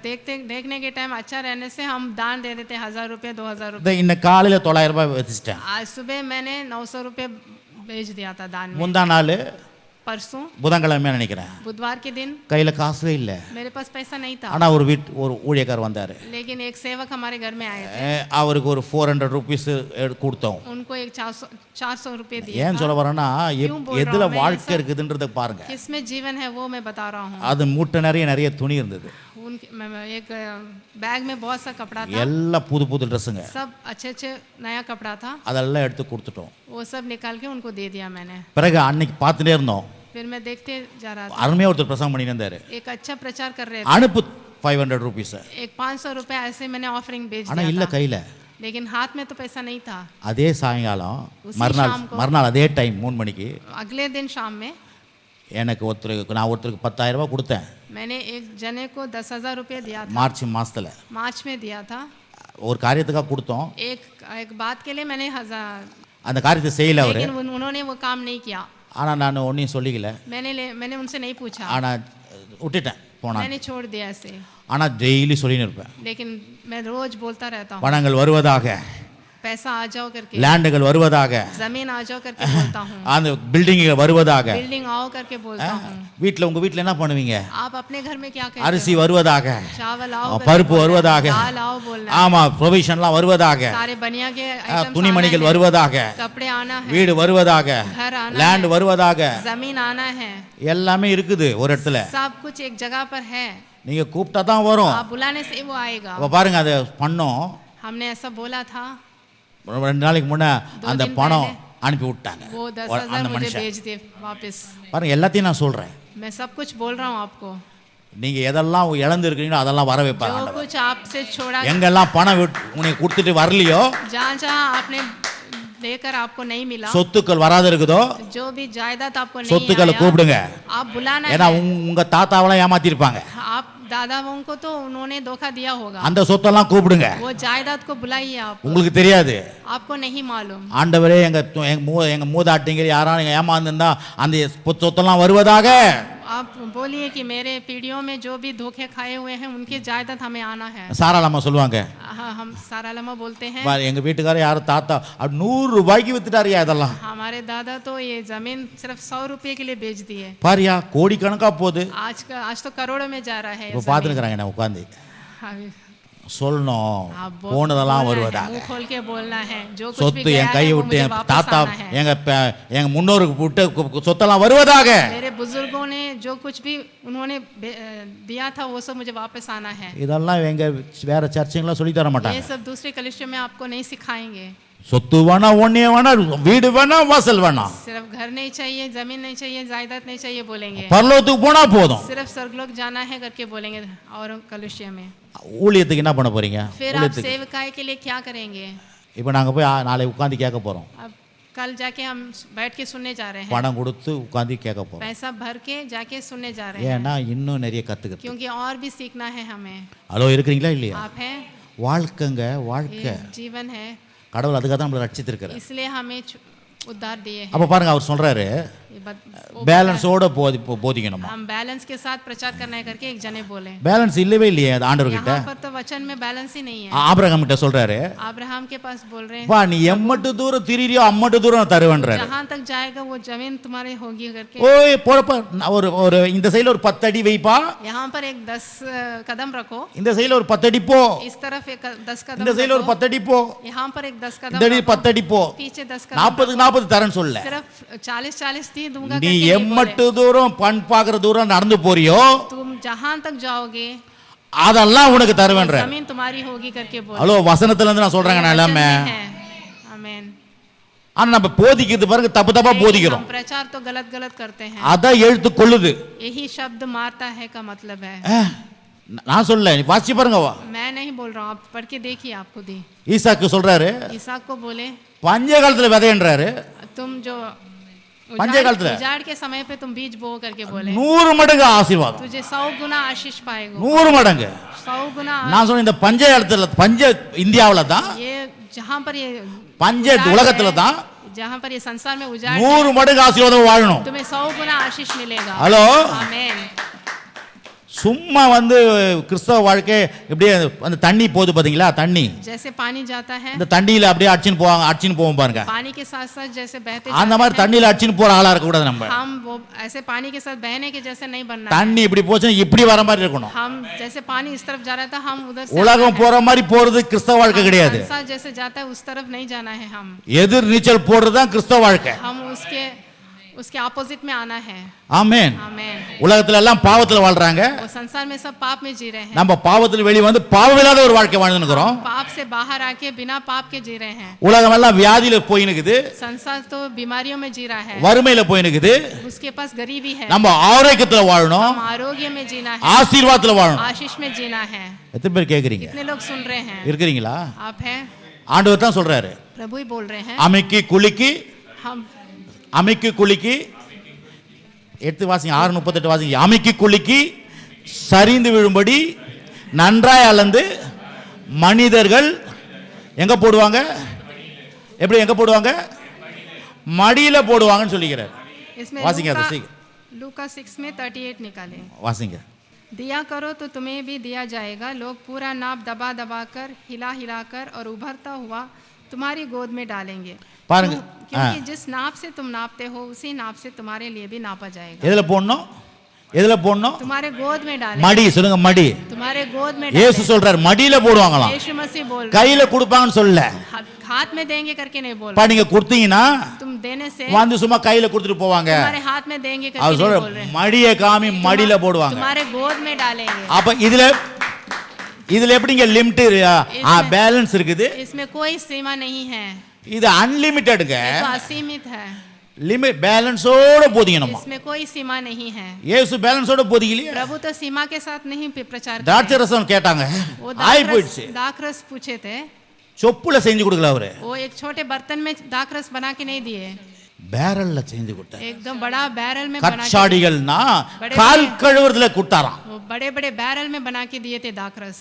देखने के टाइम अच्छा रहने से हम दान दे देते हैं, 1000 रुपये 2000 रुपये। இன்னைக்கு காலையில் 900 ரூபாய் வச்சுட்டேன். आज सुबह मैंने 900 रुपये भेज दिया था दान में। முந்தா நாள் परसों புதன்கிழமை நினைக்கிறேன், बुधवार के दिन கையில் காசே இல்லை. मेरे पास पैसा नहीं था, ஆனால் ஒரு ஊழியக்கார் வந்தார். लेकिन एक सेवक हमारे घर में आए थे। அவருக்கு ஒரு 400 ருபீஸ் கொடுத்தோம். उनको एक 400 रुपये दिए। ஏன் சொல்ல வரேன்னா, क्यों बोल रहा எதுல हूं मैं வாழ்க்கை ये இருக்குதுன்றத பாருங்க. किसमें जीवन है वो मैं बता रहा हूँ। அது மூட்டை நிறைய துணி இருந்தது, एक बैग में बहुत सा कपड़ा था, எல்லாம் புது ட்ரெஸ்ஸுங்க. सब अच्छे नया कपड़ा था, அதெல்லாம் எடுத்து கொடுத்துட்டோம். वो सब निकाल के उनको दे दिया मैंने। பிறகு அன்னைக்கு பார்த்துட்டே இருந்தோம், फिर मैं देखते जा रहा था, அருமையா ஒருத்தர் பிரசங்கம் பண்ணிட்டு இருந்தாரு. एक अच्छा प्रचार कर रहे थे, அனுப்பு 500 ருபீஸ். एक 500 रुपये ऐसे मैंने ऑफरिंग भेज ஆனா दिया இல்ல था, கையில. लेकिन हाथ में तो पैसा नहीं था। அதே சாயங்காலம் उसी மறுநாள் शाम को, மறுநாள் அதே டைம் 3 மணிக்கு अगले दिन शाम में எனக்கு நான் ஒருத்தருக்கு 10000 ரூபாய் கொடுத்தேன். मैंने एक जने को 10,000 रुपये दिया था, மார்ச் மாசத்துல मार्च में दिया था। ஒரு காரியத்துக்காக கொடுத்தோம். एक बात के लिए मैंने அந்த காரியத்தை செய்யல அவரு. लेकिन उन्होंने वो काम नहीं किया. ஆனா நான் ஒன்றையும் சொல்லிக்கல. मैंने उनसे नहीं पूछा. ஆனா விட்டுட்டேன் போனா. मैंने छोड़ दिया ऐसे. ஆனா டெய்லி சொல்லின்னு இருப்பேன். लेकिन मैं रोज बोलता रहता हूँ. பணங்கள் வருவதாக, पैसा आ जाओ करके, லேண்டுகள் வருவதாக, जमीन आ जाओ करके बोलता हूँ. அந்த பில்டிங்குகள் வருவதாக. बिल्डिंग आओ करके बोलता हूँ. உங்க வீட்ல என்ன பண்ணுவீங்க? आप अपने घर में क्या कहते அரிசி हो? வருவதாக, चावल आओ, பருப்பு வருவதாக, दाल आओ बोलना. ஆமா ப்ரொவிஷன்லாம் வருவதாக, सारे बनिया के आइटम्स, துணிமணிகள் வருவதாக, कपड़े आना है, வீடு வருவதாக, घर आना லேண்ட் है, வருவதாக, जमीन आना है. எல்லாமே இருக்குது ஒரு இடத்துல. सब कुछ एक जगह पर है. நீங்க கூப்பிட்டா தான் வரும். आप बुलाने से वो आएगा. அப்ப பாருங்க அதை பண்ணோம். हमने ऐसा बोला था. 2 நாளைக்கு முன்ன அந்த பணம் அனுப்பி விட்டாங்க. वो 10,000 मुझे भेज दिए वापस. பாருங்க எல்லாத்தையும் நான் சொல்றேன். मैं सब कुछ बोल रहा हूँ आपको. நீங்க எதெல்லாம் இழந்து இருக்கீங்களோ அதெல்லாம் வர வைப்பாங்க जो ஆண்டவர். कुछ आपसे छोड़ा, எங்கெல்லாம் பணம் உனக்கு கொடுத்துட்டு வரலையோ, जहाँ आपने देकर आपको नहीं मिला, சொத்துக்கள் வராத இருக்குதோ, जो भी जायदाद आपको नहीं சொத்துக்களை आया, கூப்பிடுங்க. आप बुलाना ஏன்னா है. உங்க தாத்தாவெல்லாம் ஏமாத்தி இருப்பாங்க. आप दादाओं को तो उन्होंने धोखा दिया होगा. அந்த சொத்தெல்லாம் கூப்பிடுங்க. वो जायदाद को बुलाइए. आप, உங்களுக்கு தெரியாது. आपको नहीं मालूम. ஆண்டவரே எங்க மூதாட்டிங்க யாராவது ஏமாந்துருந்தா அந்த சொத்தெல்லாம் வருவதாக. आप बोलिए कि मेरे पीढ़ियों में जो भी धोखे खाए हुए हैं उनकी जायदाद हमें आना है. சாராளம்மா சொல்லுவாங்க, हाँ, हम सारालमा बोलते हैं. எங்க வீட்டுக்காரர் யாரும் தாத்தா 100 ரூபாய்க்கு வித்துட்டாரியா இதெல்லாம். हमारे दादा तो ये जमीन सिर्फ 100 रुपये के लिए बेच दी है. பாரியா கோடி கணக்கா போகுது. आज तो करोड़ों में जा रहा है. இப்போ பாத்துக்கிறாங்க நான் உட்கார்ந்து. हाँ, சொல்லணும் போனதெல்லாம் வருவதாக. मुंह खोल के बोलना है. जो कुछ भी சொத்து गया என் है கையை वो விட்டு मुझे என் वापस தாத்தா आना है. எங்க முன்னோருக்கு விட்டு சொத்தெல்லாம் வருவதாக. मेरे बुजुर्गों ने जो कुछ भी उन्होंने दिया था वो सब मुझे वापस आना है. இதெல்லாம் எங்க வேற சர்ச்சுங்களா சொல்லி தர மாட்டாங்க. ये सब दूसरे कलिसिया में आपको नहीं सिखाएंगे. சொத்து வேணா, ஒன்னே வேணா, வீடு வேணா, வாசல் வேணா, सिर्फ घर नहीं चाहिए, जमीन नहीं चाहिए, जायदाद नहीं चाहिए बोलेंगे. பரலோகத்துக்கு போனா போதும். सिर्फ स्वर्गलोक जाना है करके बोलेंगे. और कलिसिया में ஊழியத்துக்கு என்ன பண்ண போறீங்க? फिर आप ஊழியத்துக்கு सेवकाई के लिए क्या करेंगे? இப்போ நாங்க போய் நாளை உட்கார்ந்து கேட்க போறோம். अब कल जाके हम बैठ के सुनने जा रहे हैं. பணம் கொடுத்து உட்கார்ந்து கேட்க போறோம். पैसा भर के जाके सुनने जा रहे हैं. ஏன்னா இன்னும் நிறைய கத்துக்கிறது. क्योंकि और भी सीखना है हमें. ஹலோ இருக்கிறீங்களா இல்லையா? आप हैं. வாழ்க்கைங்க வாழ்க்கை. ये जीवन है. கடவுள் அதுக்காக தான் நம்மளை ரட்சித்திருக்கிறார். इसलिए हमें उद्धार दिए हैं. அப்ப பாருங்க அவர் சொல்றாரு பேலன்ஸோட போதிக்கணுமா. हम बैलेंस के साथ प्रचार करना है करके एक जने बोले. பேலன்ஸ் இல்லவே இல்லையே ஆண்டவர்கிட்ட. यहाँ पर तो वचन में बैलेंस ही नहीं है. ஆபிரகாம் கிட்ட சொல்றாரு, अब्राहम के पास बोल रहे हैं, வா நீ எம்மட்டு தூரம் திரிறியோ அம்மட்டு தூரம் தருவேன்றாரு. जहाँ तक जाएगा वो जमीन तुम्हारी होगी करके. ஓய் போறப்ப ஒரு இந்த சைடுல ஒரு 10 அடி வைப்பா, यहाँ पर एक 10 कदम रखो, இந்த சைடுல ஒரு 10 அடி போ, इस तरफ एक 10 कदम, இந்த சைடுல ஒரு 10 அடி போ, यहाँ पर एक 10 இந்த कदम, அடி 10 அடி போ, पीछे 10 कदम, 40 தரேன்னு சொல்ல. सिर्फ 40 दी दूंगा நீ करके नहीं எம்மட்டு बोले. தூரம் பண் பாக்குற தூரம் நடந்து போறியோ तुम जहाँ तक जाओगे அதெல்லாம் உனக்கு தருவேன்ற. जमीन तुम्हारी होगी करके बोले. ஹலோ வசனத்துல இருந்து நான் சொல்றேங்க நான் எல்லாமே. आमीन. ஆனா நம்ம போதிக்கிறது பாருங்க தப்பா போதிக்கிறோம். हम प्रचार तो गलत करते हैं. அத எழுத்து கொள்ளுது. यही शब्द मारता है का मतलब है. நான் சொல்ல நீ வாசி பாருங்க. मैं नहीं बोल रहा हूँ, आप पढ़ के देखिए. आपको दी ஈசாக்கு சொல்றாரு, ईसाक को बोले பஞ்ச காலத்துல விதைன்றாரு. तुम जो पंजे कालத்துல उजाड़ के समय पे तुम बीज बो करके बोले 100 மடங்கு ஆசீர்வாதம். तुझे 100 गुना आशीष पाएगा. 100 மடங்கு 100 गुना. நான் சொன்ன இந்த பஞ்ச காலத்துல பஞ்ச இந்தியாவுல தான், ये जहाँ पर ये பஞ்ச உலகத்துல தான் जहाँ पर ये संसार में उजाड़ 100 மடங்கு ஆசீர்வாதம் வாழணும். तुम्हें 100 गुना आशीष मिलेगा. ஹலோ आमीन. சும்மா கிறிஸ்தவ வாழ்க்கை இப்படியே அந்த தண்ணி போகுது பாத்தீங்களா, தண்ணி जैसे पानी जाता है, இந்த தண்ணியில அப்படியே அடிச்சுன்னு போவோம் பாருங்க. पानी के साथ साथ जैसे बहते அந்த மாதிரி தண்ணியில அடிச்சுன்னு போற ஆளா இருக்க கூடாது நம்ம. हम वो ऐसे पानी के साथ बहने के जैसे नहीं बनना. தண்ணி இப்படி போச்சுன்னா இப்படி வர மாதிரி இருக்கணும். हम जैसे पानी इस तरफ जा रहा था हम उधर से. உலகம் போற மாதிரி போறது கிறிஸ்தவ வாழ்க்கை கிடையாது. संसार जैसे जाता है उस तरफ नहीं जाना है. हम எதிர் நீச்சல் போடுறது தான் கிறிஸ்தவ வாழ்க்கை. हम उसके ऑपोजिट में आना है. ஆமென். आमीन. உலகத்துல எல்லாம் பாவத்துல வாழ்றாங்க. वो संसार में सब पाप में जी रहे हैं. நம்ம பாவத்துல வெளிய வந்து பாவமில்லாத ஒரு வாழ்க்கை வாழ்ந்துக்கிறோம். पाप से बाहर आके बिना पाप के जी रहे हैं. உலகம் எல்லாம் வியாதியில போயினுக்குது. संसार तो बीमारियों में जी रहा है. வறுமையில போயினுக்குது. उसके पास गरीबी है. நம்ம ஆரோக்கியத்துல வாழணும். हम आरोग्य में जीना है. ஆசீர்வாதத்துல வாழணும். आशीष में जीना है. எத்தனை பேர் கேக்குறீங்க? कितने लोग सुन रहे हैं? இருக்கீங்களா? आप हैं? ஆண்டவர் தான் சொல்றாரு, प्रभु ही बोल रहे हैं. அமைக்கி குலுக்கி हम அமைக்கி குலுக்கி எடுத்து வாசிங்க 6:38 வாசிங்க. அமைக்கி குலுக்கி சரிந்து விழும்படி நன்றாய் அளந்து மனிதர்கள் எங்க போடுவாங்க? எப்படி எங்க போடுவாங்க? மடியில போடுவாங்கன்னு சொல்லிக்கிறார். इसमें वासिंग है तो ठीक। लूका 6 में 38 निकालें। வாசிங்க. दिया करो तो तुम्हें भी दिया जाएगा, लोग पूरा नाप दबा दबा कर हिला हिला कर और उभरता हुआ तुम्हारी गोद में डालेंगे। பாருங்க. क्योंकि जिस नाप से तुम नापते हो उसी नाप से तुम्हारे लिए भी नापा जाएगा। எதுல போடணும்? எதுல போடணும்? तुम्हारे गोद में डालेंगे। மடி சொல்லுங்க, மடி. तुम्हारे गोद में இயேசு சொல்றார் மடியில போடுவாங்களாம். यीशु मसीह बोल கையில கொடுப்பாங்கன்னு சொல்லல. हाथ में देंगे करके नहीं बोल பா நீங்க கொடுத்தீங்கன்னா तुम देने से வந்து சும்மா கையில கொடுத்துட்டு போவாங்க. तुम्हारे हाथ में देंगे करके அவர் नहीं சொல்ற बोल रहे। மடியை காமி மடியில போடுவாங்க. तुम्हारे गोद में डालेंगे। அப்ப இதுல எப்படிங்க லிமிட் பேலன்ஸ் இருக்குது? इसमें कोई सीमा नहीं है, இது அன்லிமிட்டெட்ங்க. ये तो असीमित है, லிமிட் பேலன்ஸோட போதிங்க நம்ம. इसमें कोई सीमा नहीं है। இயேசு பேலன்ஸோட போதிக்கலையே. प्रभु तो सीमा के साथ नहीं प्रचार करते। திராட்சரசம் கேட்டாங்க, वो ஆயி போயிடுச்சு. दाखरस पूछे थे, சொப்புல செஞ்சு கொடுக்கல அவரு. वो एक छोटे बर्तन में दाखरस बना के नहीं दिए, பேரல்ல செஞ்சு கொடுத்தார். एकदम बड़ा बैरल में बना के, கச்சாடிகள்னா கால் கழுவுறதுல கொடுத்தாராம். वो बड़े बड़े बैरल में बना के दिए थे दाखरस।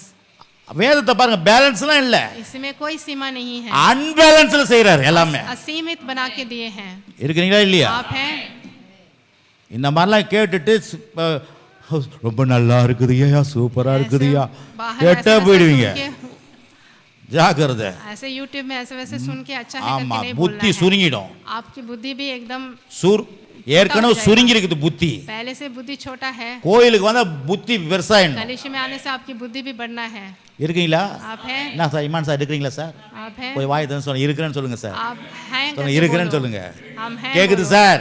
வேதத்தை பாருங்க, பேலன்ஸ்லாம் இல்ல, इसमें कोई सीमा नहीं है, அன்பேலன்ஸ்ல செய்றாரு எல்லாமே. असीमित बना के दिए हैं। இருக்கீங்களா இல்லையா? आप हैं? இந்த மாதிரிலாம் கேட்டுட்டு ரொம்ப நல்லா இருக்குதுயா, சூப்பரா இருக்குதுயா बाहर கேட்டா ऐसे போயிடுவீங்க. सुन के- ஜாக்கிரதை. ऐसे यूट्यूब में ऐसे वैसे सुन के अच्छा है ஆமா, करके नहीं புத்தி बोलना है। சுருங்கிடும். आपकी बुद्धि भी एकदम ஏற்கனவே சுருங்கி இருக்குது புத்தி. पहले से बुद्धि छोटा है, கோயிலுக்கு வந்தா புத்தி பெருசாயிடும். कलिशे में आने से आपकी बुद्धि भी बढ़ना है। இருக்கீங்களா? आप हैं? என்ன சார், இமான் சார் இருக்கிறீங்களா சார்? आप हैं? போய் வாய் தந்து சொல்லுங்க, இருக்கிறேன்னு சொல்லுங்க சார். आप हैं சொல்லுங்க, करके இருக்கிறேன்னு बोलो। சொல்லுங்க. हम हैं கேக்குது बोलो। சார்?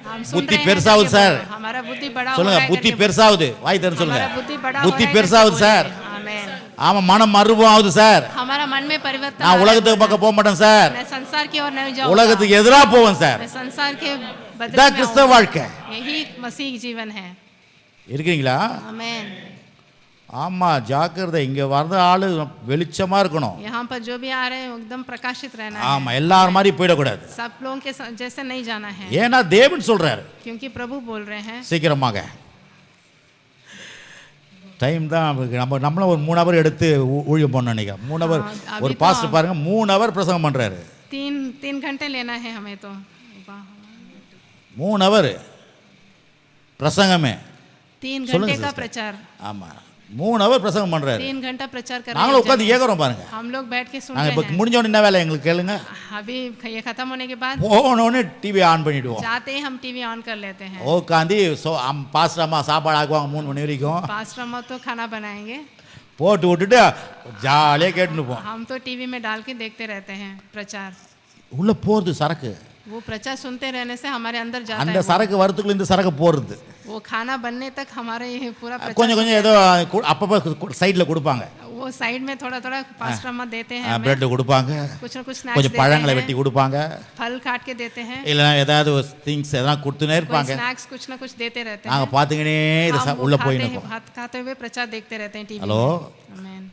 हम सुन புத்தி रहे हैं பெருசாவுது करके சார். बोलो। हमारा बुद्धि बड़ा हो சொல்லுங்க, रहा है புத்தி करके பெருசாவுது. வாய் தந்து बोलो। சொல்லுங்க, हमारा बुद्धि बड़ा हो புத்தி रहा है பெருசாவுது करके சார். बोलिए। आमीन। ஆமா, மனம் மறுபம் ஆகுது சார். हमारा मन में परिवर्तन आ நான் रहा है। உலகத்துக்கு பக்கம் போக மாட்டேன் சார், मैं संसार की ओर नहीं जाऊंगा, உலகத்துக்கு எதிரா போவேன் சார். मैं संसार के बदले இதான் में கிறிஸ்தவ आऊंगा। வாழ்க்கை. यही मसीह जीवन है। இருக்கீங்களா? आमीन। ஆமா, ஜாக்கிரதை. இங்க வர்ற ஆளு வெளிச்சமா இருக்கணும். यहाँ पर जो भी आ रहे हैं एकदम प्रकाशित रहना है। ஆமா, எல்லாரும் மாதிரி போயிடக்கூடாது. सब लोगों के जैसे नहीं जाना है, ஏன்னா தேவன் சொல்றாரு. क्योंकि प्रभु बोल रहे हैं। சீக்கிரமாக டைம் தான் நம்மளும் ஒரு 3 ஹவர் எடுத்து ஊழியம் பண்ண நினைக்கிறேன். 3 ஹவர். ஒரு பாஸ்டர் பாருங்க 3 ஹவர் பிரசங்கம் பண்றாரு. 3 घंटे लेना है हमें तो। 3 ஹவர் பிரசங்கமே. 3 घंटे का प्रचार। ஆமா, 3 ஹவர் பிரசங்கம் பண்றாரு. 3 घंटा प्रचार कर रहे நாங்களும் हैं। உட்கார்ந்து கேக்குறோம் பாருங்க. हम लोग बैठ के सुन நாங்க रहे இப்ப हैं। முடிஞ்ச உடனே என்ன வேலை எங்களுக்கு கேளுங்க. अभी ये खत्म होने के बाद போனோனே டிவி ஆன் பண்ணிடுவோம். जाते ही हम टीवी ऑन कर लेते हैं। உட்காந்து பாஸ்டர் அம்மா சாப்பாடு ஆக்குவாங்க 3 மணி வரைக்கும். पास्टर अम्मा तो खाना बनाएंगे, போட்டு விட்டுட்டு ஜாலியா கேட்டுன்னு போவோம். हम तो टीवी में डाल के देखते रहते हैं प्रचार। உள்ள போறது சரக்கு. वो प्रचार सुनते रहने से हमारे अंदर जाता அந்த है। சரக்கு வரத்துக்குள்ள இந்த சரக்கு போறது. वो खाना बनने तक हमारे ये पूरा प्रचार கொஞ்சம் கொஞ்சம் ஏதோ அப்பப்போ சைடுல கொடுப்பாங்க. वो साइड में थोड़ा थोड़ा पास्टर अम्मा देते हैं हमें। பிரெட் கொடுப்பாங்க, कुछ ना कुछ स्नैक्स கொஞ்சம் देते பழங்களை हैं, வெட்டி கொடுப்பாங்க, फल काट के देते हैं, இல்லைன்னா ஏதாவது திங்ஸ் எதனா கொடுத்துனே कोई இருப்பாங்க. स्नैक्स कुछ ना कुछ देते रहते நாங்க हैं। பாத்துக்கினே हम वो உள்ள खाते போயின்னு हैं, இருக்கோம். भात खाते हुए प्रचार देखते रहते हैं टीवी हेलो? में। आमीन।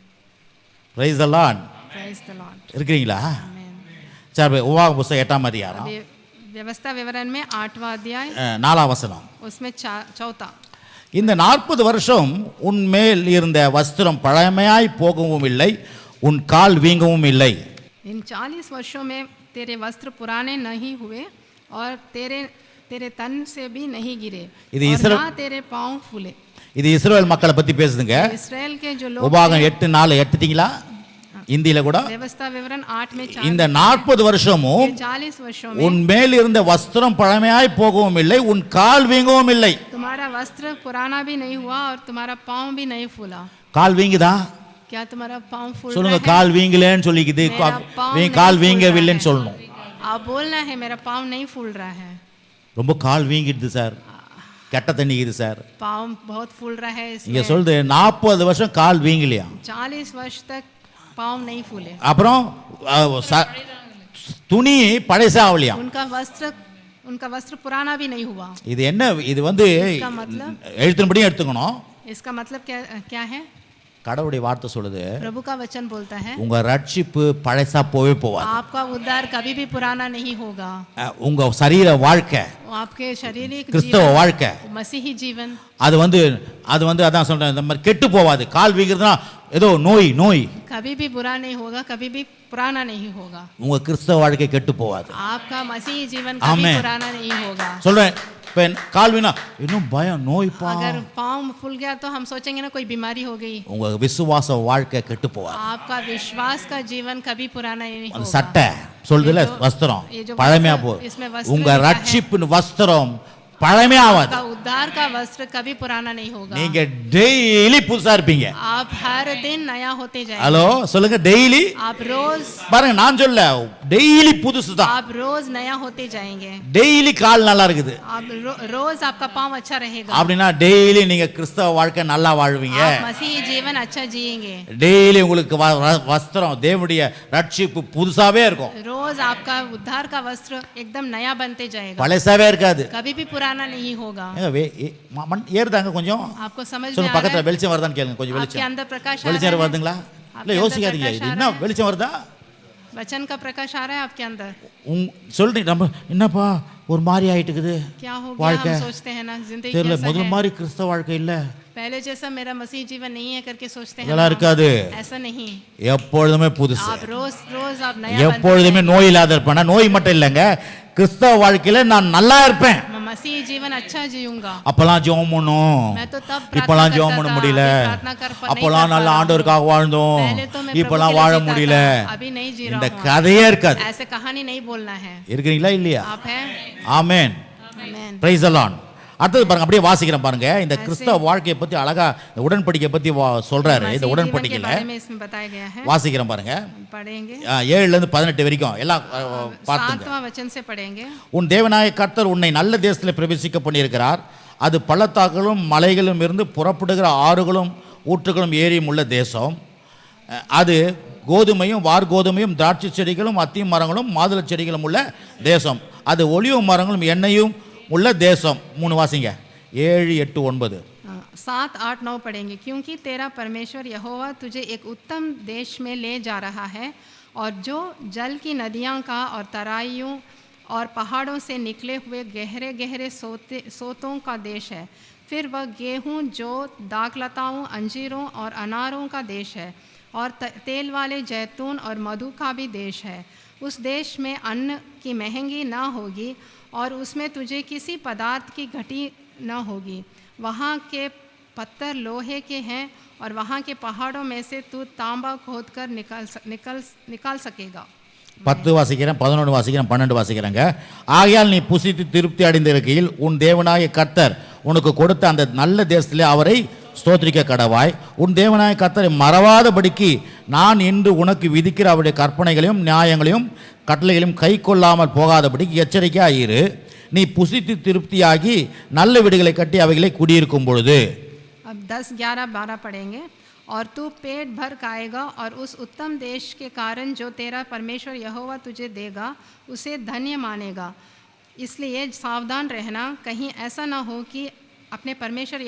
Price the Lord. Praise the Lord. இருக்கிறீங்களா? आमीन। சரி, உபாகம புத்தகம் 8ஆம் அதிகாரம் अभी व्यवस्था विवरण में 8वां अध्याय 4ஆம் வசனம். उसमें 4था। இந்த 40 வருஷம் உன்மேல் இருந்த வஸ்திரம் பழமையாய் போகவும் இல்லை, உன் கால் வீங்கவும் இல்லை. इन 40 वर्षों में तेरे वस्त्र पुराने नहीं हुए और तेरे तन से भी नहीं गिरे இது और இஸ்ரவேல் ना तेरे पांव फूले। இது இஸ்ரவேல் மக்களை பத்தி பேசுதுங்க. इस्राएल के जो लोग உபாகம் 8:4 எடுத்துட்டீங்களா? இந்தியில கூட व्यवस्था विवरण 8 में 4 இந்த 40 வருஷமும் 40 वर्षों में உன் மேல் இருந்த வஸ்திரம் பழமையாய் போகவும் இல்லை, உன் கால் வீங்கவும் இல்லை. तुम्हारा वस्त्र पुराना भी नहीं हुआ और तुम्हारा पांव भी नहीं फूला। கால் வீங்குதா? क्या तुम्हारा पांव फूल சொல்லுங்க, रहा है? கால் வீங்கலன்னு சொல்லிக்குது. मेरा पाँव नहीं கால் फूल வீங்கவில்லைன்னு रहा है। சொல்லணும். आप बोलना है मेरा पांव नहीं फूल रहा है। ரொம்ப கால் வீங்கிடுது சார், கெட்ட தண்ணிக்குது சார். पाँव बहुत फूल रहा है இங்க इसमें। சொல்லுது 40 வருஷம் கால் வீங்கலையா. 40 वर्ष तक पाँव नहीं फूले। அப்புறம் துணி பழைசா ஆகலையா. उनका वस्त्र पुराना भी नहीं हुआ। இது என்ன? இது வந்து इसका मतलब எழுத்தின்படியும் எடுத்துக்கணும். इसका मतलब क्या है? கடவுளுடைய வார்த்தை சொல்லுது, प्रभु का वचन बोलता है உங்க ரட்சிப்பு பழசா போவே போவாது. आपका उद्धार कभी भी पुराना नहीं होगा. உங்க சரீர வாழ்க்கை, आपके शारीरिक கிறிஸ்தவ जीवन, வாழ்க்கை, मसीही जीवन, அது வந்து அதான் சொல்றேன், இந்த மாதிரி கெட்டு போவாது. கால் வீங்கிறதுனா ஏதோ நோய் कभी भी बुरा नहीं होगा, कभी भी पुराना नहीं होगा. உங்க கிறிஸ்தவ வாழ்க்கை கெட்டு போவாது. आपका मसीही जीवन कभी आमेन. पुराना नहीं होगा. சொல்றேன், இப்ப கால் வீணா இன்னும் பயம், நோய்ப்பா. अगर पाँव फूल गया तो हम सोचेंगे ना कोई बीमारी हो गई. உங்க விசுவாச வாழ்க்கை கெட்டு போவாது. आपका विश्वास का जीवन कभी पुराना नहीं அந்த होगा. சட்டை சொல்றதுல வஸ்திரம் ये जो பழமையா वस्त्र, போகுது. इसमें वस्त्र உங்க लिखा है, ரட்சிப்பின் வஸ்திரம் பழமையாவாது. आपका उद्धार का वस्त्र कभी पुराना नहीं होगा. நீங்க டெய்லி புதுசா இருப்பீங்க. आप हर दिन नया होते जाएंगे. ஹலோ சொல்லுங்க, டெய்லி. आप रोज பாருங்க, நான் சொல்ல டெய்லி புதுசு தான். आप रोज नया होते जाएंगे. டெய்லி கால் நல்லா இருக்குது आप रोज आपका पाँव अच्छा रहेगा. அப்படின்னா டெய்லி நீங்க கிறிஸ்தவ வாழ்க்கை நல்லா வாழ்வீங்க. आप मसीही जीवन अच्छा जिएंगे. டெய்லி உங்களுக்கு வஸ்திரம், தேவனுடைய ரட்சிப்பு புதுசாவே இருக்கும். रोज आपका उद्धार का वस्त्र एकदम नया बनते जाएगा, பழசாவே இருக்காது. कभी भी पुराना नहीं होगा. ஏறுதாங்க கொஞ்சம். आपको समझ में சொல்லுங்க, आ रहा பக்கத்துல है? வெளிச்சம் வருதான்னு கேளுங்க. கொஞ்சம் आपके வெளிச்சம் अंदर प्रकाश आ வெளிச்சம் रहा है? வருதுங்களா? இல்ல आपके யோசிக்காதீங்க, अंदर இது प्रकाश आ என்ன रहा है? வெளிச்சம் வருதா? वचन का प्रकाश आ रहा है आपके अंदर. சொல்றீங்க, நம்ம என்னப்பா ஒரு மாதிரி ஆயிட்டு இருக்குது क्या हो गया? வாழ்க்கை, हम सोचते हैं ना जिंदगी தெரியல, कैसा முதல் है, மாதிரி கிறிஸ்தவ வாழ்க்கை இல்ல, पहले जैसा मेरा मसीह जीवन नहीं है करके सोचते हैं இதெல்லாம் ना. இருக்காது. ऐसा नहीं. எப்பொழுதுமே புதுசு. आप रोज रोज आप नया எப்பொழுதுமே நோய் இல்லாத இருப்பேன். நோய் மட்டும் இல்லைங்க, கிறிஸ்தவ வாழ்க்கையில நான் நல்லா இருப்பேன். मैं मसीह जीवन अच्छा जीऊंगा. அப்பெல்லாம் ஜெபம் பண்ணும், मैं तो तब இப்பெல்லாம் प्रार्थना ஜெபம் करता பண்ண था, முடியல. अभी प्रार्थना कर नहीं அப்பெல்லாம் कर நல்ல पा रहा हूं. ஆண்டவருக்காக வாழ்ந்தோம், पहले तो मैं प्रभु இப்பெல்லாம் के लिए வாழ जीता முடியல. था, अभी नहीं जी இந்த रहा हूं. கதையே இருக்காது. ऐसे कहानी नहीं बोलना है. இருக்கிறீங்களா இல்லையா? आप हैं? Amen. Amen. Praise the lord. அடுத்தது பாருங்க, அப்படியே வாசிக்கிறேன் பாருங்க. இந்த கிறிஸ்தவ வாழ்க்கையை பத்தி அழகா உடன்படிக்கை பத்தி சொல்றாரு. இந்த मसीह जीवन के உடன்படிக்கையில बारे में इसमें बताया गया है. வாசிக்கிறேன் பாருங்க. पढ़ेंगे. 7ல இருந்து 18 வரைக்கும் எல்லாம் பார்த்துங்க. 7वां वचन से पढ़ेंगे. உன் தேவனாய கர்த்தர் உன்னை நல்ல தேசத்தில் பிரவேசிக்க பண்ணியிருக்கிறார். அது பள்ளத்தாக்களும் மலைகளும் இருந்து புறப்படுகிற ஆறுகளும் ஊற்றுகளும் ஏரியும் உள்ள தேசம். அது கோதுமையும் வார்கோதுமையும் திராட்சை செடிகளும் அத்தி மரங்களும் மாதுளை செடிகளும் உள்ள தேசம். அது ஒலிவ மரங்களும் எண்ணெயும் உள்ள தேசம். 3 வாசிங்க, 7, 8, 9. 7, 8, 9 पढ़ेंगे. क्योंकि तेरा परमेश्वर यहोवा तुझे एक उत्तम देश में ले जा रहा है, और जो जल की नदियाँ का और तराइयों और पहाड़ों से निकले हुए गहरे गहरे सोतों का देश है. फिर वह गेहूँ, जोत, दाखलताओं, अंजीरों और अनारों का देश है, और तेल वाले जैतून और मधु का भी देश है. उस देश में अन्न की महंगी ना होगी, और उसमें तुझे किसी पदार्थ की घटी न होगी. वहाँ के पत्थर लोहे के हैं, और वहाँ के पहाड़ों में से तू तांबा खोदकर निकाल सकेगा. 10 வாசிக்கிறேன், 11 வாசிக்கிறேன், 12 வாசிக்கிறேங்க. ஆகையால் நீ புசித்து திருப்தி அடைந்திருக்கையில் உன் தேவனாய கர்த்தர் உனக்கு கொடுத்த அந்த நல்ல தேசத்திலே அவரை ஸ்தோத்திரிக்க கடவாய். உன் தேவனாய கர்த்தரை மறவாதபடிக்கு நான் இன்று உனக்கு விதிக்கிற அவருடைய கற்பனைகளையும் நியாயங்களையும் கட்டளைகளையும் கை கொள்ளாமல் போகாதபடிக்கு எச்சரிக்கையாயிரு. நீ புசித்து திருப்தியாகி நல்ல வீடுகளை கட்டி அவைகளை குடியிருக்கும் பொழுது. अब 10, 11, 12 पढ़ेंगे. और तू पेट भर खाएगा, और उस उत्तम देश के कारण जो तेरा परमेश्वर यहोवा तुझे देगा उसे धन्य मानेगा. इसलिए सावधान रहना, कहीं ऐसा ना हो कि अपने परमेश्वर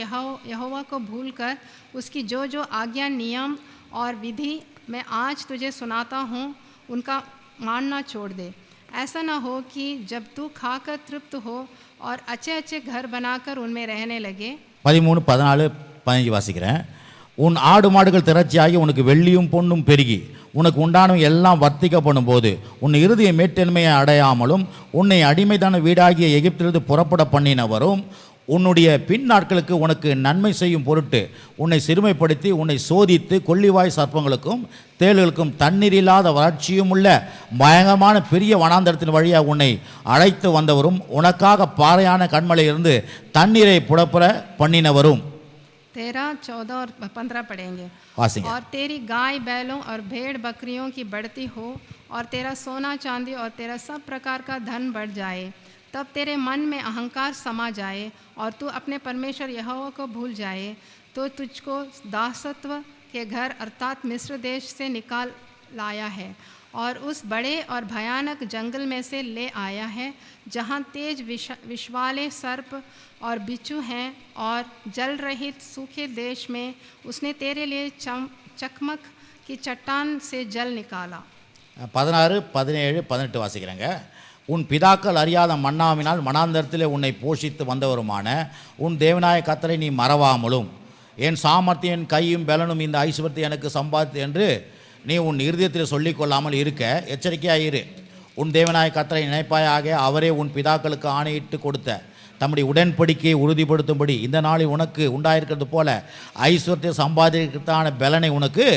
यहोवा को भूलकर उसकी जो जो आज्ञा, नियम और विधि मैं आज तुझे सुनाता हूँ उनका मानना छोड़ दे. ऐसा ना हो कि जब तू खाकर तृप्त हो और अच्छे अच्छे घर बनाकर उनमें रहने लगे. 13, 14, 15 வாசிக்கிறேன். உன் ஆடு மாடுகள் திரட்சியாகி உனக்கு வெள்ளியும் பொன்னும் பெருகி உனக்கு உண்டானவை எல்லாம் வர்த்திக்கப்படும் போது உன் இருதய மேட்டன்மையை அடையாமலும் உன்னை அடிமைதான வீடாகிய எகிப்திலிருந்து புறப்பட பண்ணினவரும் உன்னுடைய பின் நாட்களுக்கு உனக்கு நன்மை செய்யும் பொருட்டு உன்னை சிறுமைப்படுத்தி உன்னை சோதித்து கொள்ளிவாய் சர்ப்பங்களுக்கும் தேள்களுக்கும் தண்ணீர் இல்லாத வறட்சியும் உள்ள பயங்கரமான பெரிய வனாந்தரத்தின் வழியாக உன்னை அழைத்து வந்தவரும் உனக்காக பாறையான கண்மலையிலிருந்து தண்ணீரை புறப்பட பண்ணினவரும். 13, 14 और 15 पढ़ेंगे. வாசிங்க. और तेरी गाय बैलों और भेड़ बकरियों की बढ़ती हो, और तेरा सोना चांदी और तेरा सब प्रकार का धन बढ़ जाए. तब तेरे मन में अहंकार समा जाए, और तू अपने परमेश्वर यहोवा को भूल जाए. तो तुझको दासत्व के घर अर्थात मिस्र देश से निकाल लाया है, और उस बड़े और भयानक जंगल में से ले आया है जहाँ तेज विषवाले सर्प और बिच्छू हैं, और जल रहित सूखे देश में उसने तेरे लिए चकमक की चट्टान से जल निकाला। 16, 17, 18 வாசிக்கிறேங்க. உன் பிதாக்கள் அறியாத மன்னாவினால் மனாந்தரத்திலே உன்னை போஷித்து வந்தவருமான உன் தேவனாய கர்த்தரை நீ மறவாமலும், என் சாமர்த்தியம் என் கையும் பலனும் இந்த ஐஸ்வர்யத்தை எனக்கு சம்பாதித்து என்று நீ உன் இருதயத்தில் சொல்லிக்கொள்ளாமல் இருக்க எச்சரிக்கையாயிரு. உன் தேவனாய கர்த்தரை நினைப்பாயாக. அவரே உன் பிதாக்களுக்கு ஆணையிட்டு கொடுத்த தம்முடைய உடன்படிக்கையை உறுதிப்படுத்தும்படி இந்த நாளில் உனக்கு உண்டாயிருக்கிறது போல ஐஸ்வர்யத்தை சம்பாதிக்கிறதான பலனை உனக்கு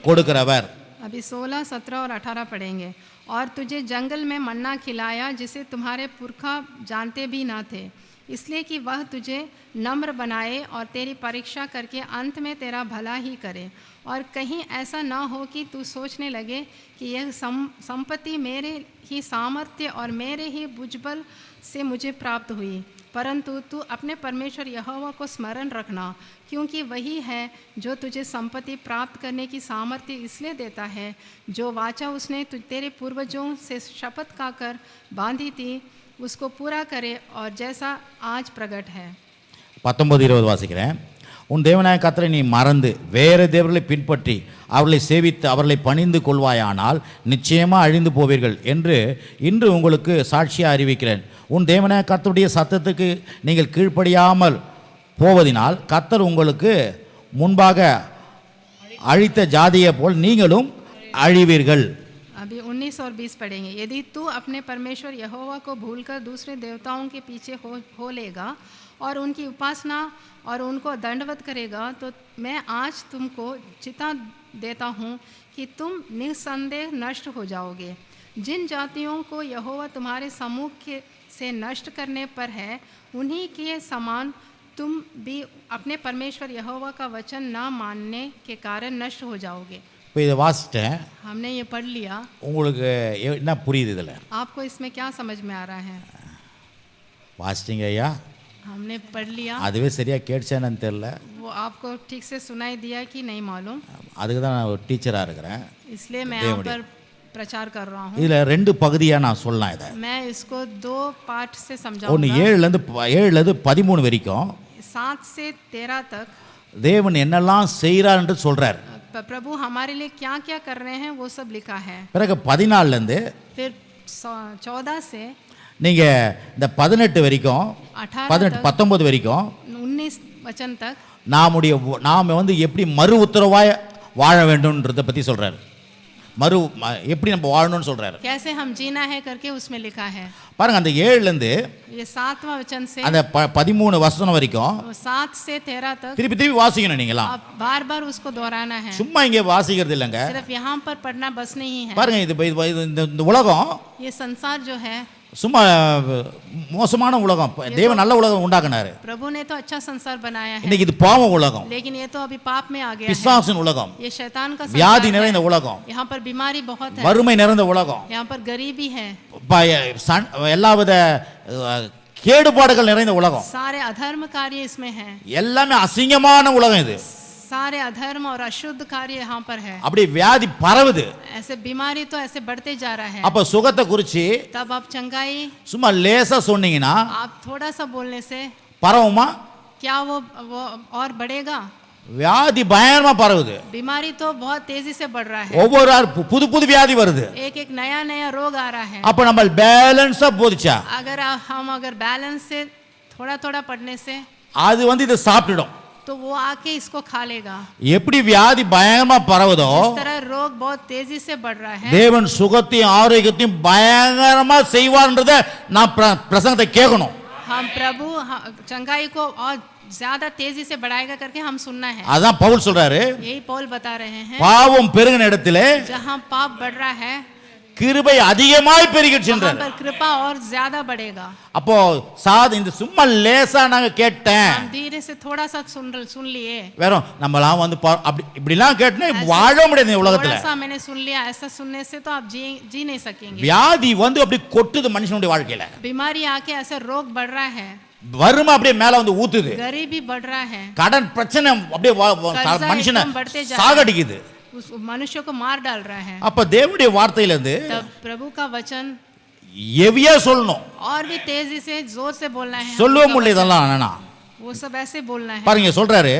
கொடுக்கிறவர். अभी 16, 17 और 18 पढ़ेंगे। और तुझे जंगल में मन्ना खिलाया जिसे तुम्हारे पुरखा जानते भी ना थे, इसलिए कि वह तुझे नम्र बनाए और तेरी परीक्षा करके अंत में तेरा भला ही करे। और कहीं ऐसा ना हो कि तू सोचने लगे कि यह संपत्ति मेरे ही सामर्थ्य और मेरे ही भुजबल से मुझे प्राप्त हुई, परंतु तू अपने परमेश्वर यहोवा को स्मरण रखना, क्योंकि वही है जो तुझे संपत्ति प्राप्त करने की सामर्थ्य इसलिए देता है, जो वाचा उसने तेरे पूर्वजों से शपथ खाकर बांधी थी उसको पूरा करे, और जैसा आज प्रकट है। 19, 20 வாசிக்கிறேன். உன் தேவனாய கர்த்தரை நீ மறந்து வேறு தேவர்களை பின்பற்றி அவர்களை சேவித்து அவர்களை பணிந்து கொள்வாயானால் நிச்சயமாக அழிந்து போவீர்கள் என்று இன்று உங்களுக்கு சாட்சியாக அறிவிக்கிறேன். உன் தேவனாய கர்த்தருடைய சத்தத்துக்கு நீங்கள் கீழ்ப்படியாமல் போவதினால் கர்த்தர் உங்களுக்கு முன்பாக அழித்த ஜாதியை போல் நீங்களும் அழிவீர்கள். अभी 19 और 20 पढ़ेंगे। यदि तू अपने परमेश्वर यहोवा को भूलकर दूसरे देवताओं के पीछे हो लेगा और उनकी उपासना और उनको दंडवत करेगा, तो मैं आज तुमको चिता देता हूँ कि तुम निस्संदेह नष्ट हो जाओगे। जिन जातियों को यहोवा तुम्हारे सम्मुख से नष्ट करने पर है, उन्हीं के समान तुम भी अपने परमेश्वर यहोवा का वचन न मानने के कारण नष्ट हो जाओगे। இப்போ இதை வாசிட்டேன். हमने ये पढ़ लिया। உங்களுக்கு என்ன புரியுது இதில்? आपको इसमें क्या समझ में आ रहा है? வாசிட்டீங்க ஐயா? हमने पढ़ लिया। அதுவே சரியாக கேட்டுச்சானு தெரியல. वो आपको ठीक से सुनाई दिया कि नहीं मालूम? அதுக்கு தான் நான் ஒரு டீச்சராக இருக்கிறேன். इसलिए मैं यहाँ पर प्रचार कर रहा हूँ। இதில் 2 பகுதியாக நான் சொல்லலாம். இதை मैं इसको 2 पार्ट से ஒன்று समझाऊंगा। 7 13 வரைக்கும் 7 से 13 तक தேவன் என்னெல்லாம் செய்கிறார் என்று சொல்கிறார். प्रभु हमारे लिए क्या क्या कर रहे हैं वो सब लिखा है। பிறகு 14 फिर 14 से நீங்கள் இந்த 18 வரைக்கும் 18 19 வரைக்கும் 19 वचन तक நாம் எப்படி மறு உத்தரவாய் வாழ வேண்டும்ன்றதை பற்றி சொல்கிறார். எப்படி நம்ம வாழணும்னு சொல்கிறார். कैसे हम जीना है करके उसमें लिखा है। பாருங்க, அந்த 7 ये 7वां वचन से அந்த 13 வசனம் வரைக்கும் 7 से 13 तक திருப்பி திருப்பி வாசிக்கணும். நீங்களா आप बार बार उसको दोहराना है। சும்மா இங்கே வாசிக்கிறது இல்லைங்க. सिर्फ यहाँ पर पढ़ना बस नहीं है। பாருங்க, இந்த உலகம் ये संसार जो है சும்மா மோசமான உலகம். தேவன் நல்ல உலகம் உண்டாக்குனாரு. प्रभु ने तो अच्छा संसार बनाया है, இன்னைக்கு இது பாவ உலகம், लेकिन ये तो अभी पाप में आ गया है। பிசாசின் உலகம், ये शैतान का வியாதி संसार நிறைந்த है। உலகம், यहाँ पर बीमारी बहुत है, வறுமை நிறைந்த உலகம், यहाँ पर गरीबी है, எல்லாவித கேடுபாடுகள் நிறைந்த உலகம், सारे अधर्म कार्य इसमें है, எல்லாமே அசிங்கமான உலகம். இது सारे अधर्म और अशुद्ध कार्य यहाँ पर है। அப்படி வியாதி பரவுது. ऐसे बीमारी तो ऐसे बढ़ते जा रहा है। அப்ப சுகத்தை குறிச்சு तब आप चंगाई சும்மா லேசா சொன்னீங்கன்னா आप थोड़ा सा बोलने से பரவுமா? क्या वो और बढ़ेगा? வியாதி பயங்கரமா பரவுது. बीमारी तो बहुत तेजी से बढ़ रहा है। ஒவ்வொரு புது புது வியாதி வருது. एक एक नया नया रोग आ रहा है। அப்ப நம்ம பேலன்ஸா போதிச்சா हम अगर बैलेंस से थोड़ा थोड़ा पढ़ने से அது இதை சாப்பிட்டுடும். तो वो आके इसको खा लेगा। எப்படி வியாதி பயங்கரமா பரவுதோ इस तरह रोग बहुत तेजी से बढ़ रहा है। தேவன் சுகத்தையும் ஆரோக்கியத்தையும் பயங்கரமா செய்வார்ன்றதை நான் பிரசங்கத்தை கேட்கணும். हम प्रभु चंगाई को और ज्यादा तेजी से बढ़ाएगा करके हम सुनना है। அதான் பவுல் சொல்றாரு, यही पौल बता रहे हैं, பாவம் பெருகின இடத்திலே जहाँ पाप बढ़ रहा है கிருபை அதிகமாய் பெருகிட்டு சென்றார். वहाँ पर कृपा और ज्यादा बढ़ेगा। அப்போ இந்த சும்மா லேசா நாங்க கேட்டேன், हम धीरे से थोड़ा सा सुन लिए, வேற நம்மலாம் அப்படி இப்படிலாம் கேட்டா வாழ முடியாது இந்த உலகத்துல. थोड़ा सा मैंने सुन लिया, ऐसा सुनने से तो आप जी नहीं सकेंगे। வியாதி அப்படி கொட்டுது மனுஷனுடைய வாழ்க்கையில. बीमारी आके ऐसे रोग बढ़ रहा है, வறுமை அப்படியே மேல ஊத்துது, गरीबी बढ़ रहा है, கடன் பிரச்சனை அப்படியே மனுஷனை சாகடிக்குது, उस मनुष्य को मार डाल रहा है। அப்ப தேவனுடைய வார்த்தையில இருந்து तब प्रभु का वचन எவியா சொல்லணும், और भी तेजी से जोर से बोलना है। சொல்லவே முடியல இதெல்லாம் அண்ணா. वो सब ऐसे बोलना है। பாருங்க சொல்றாரு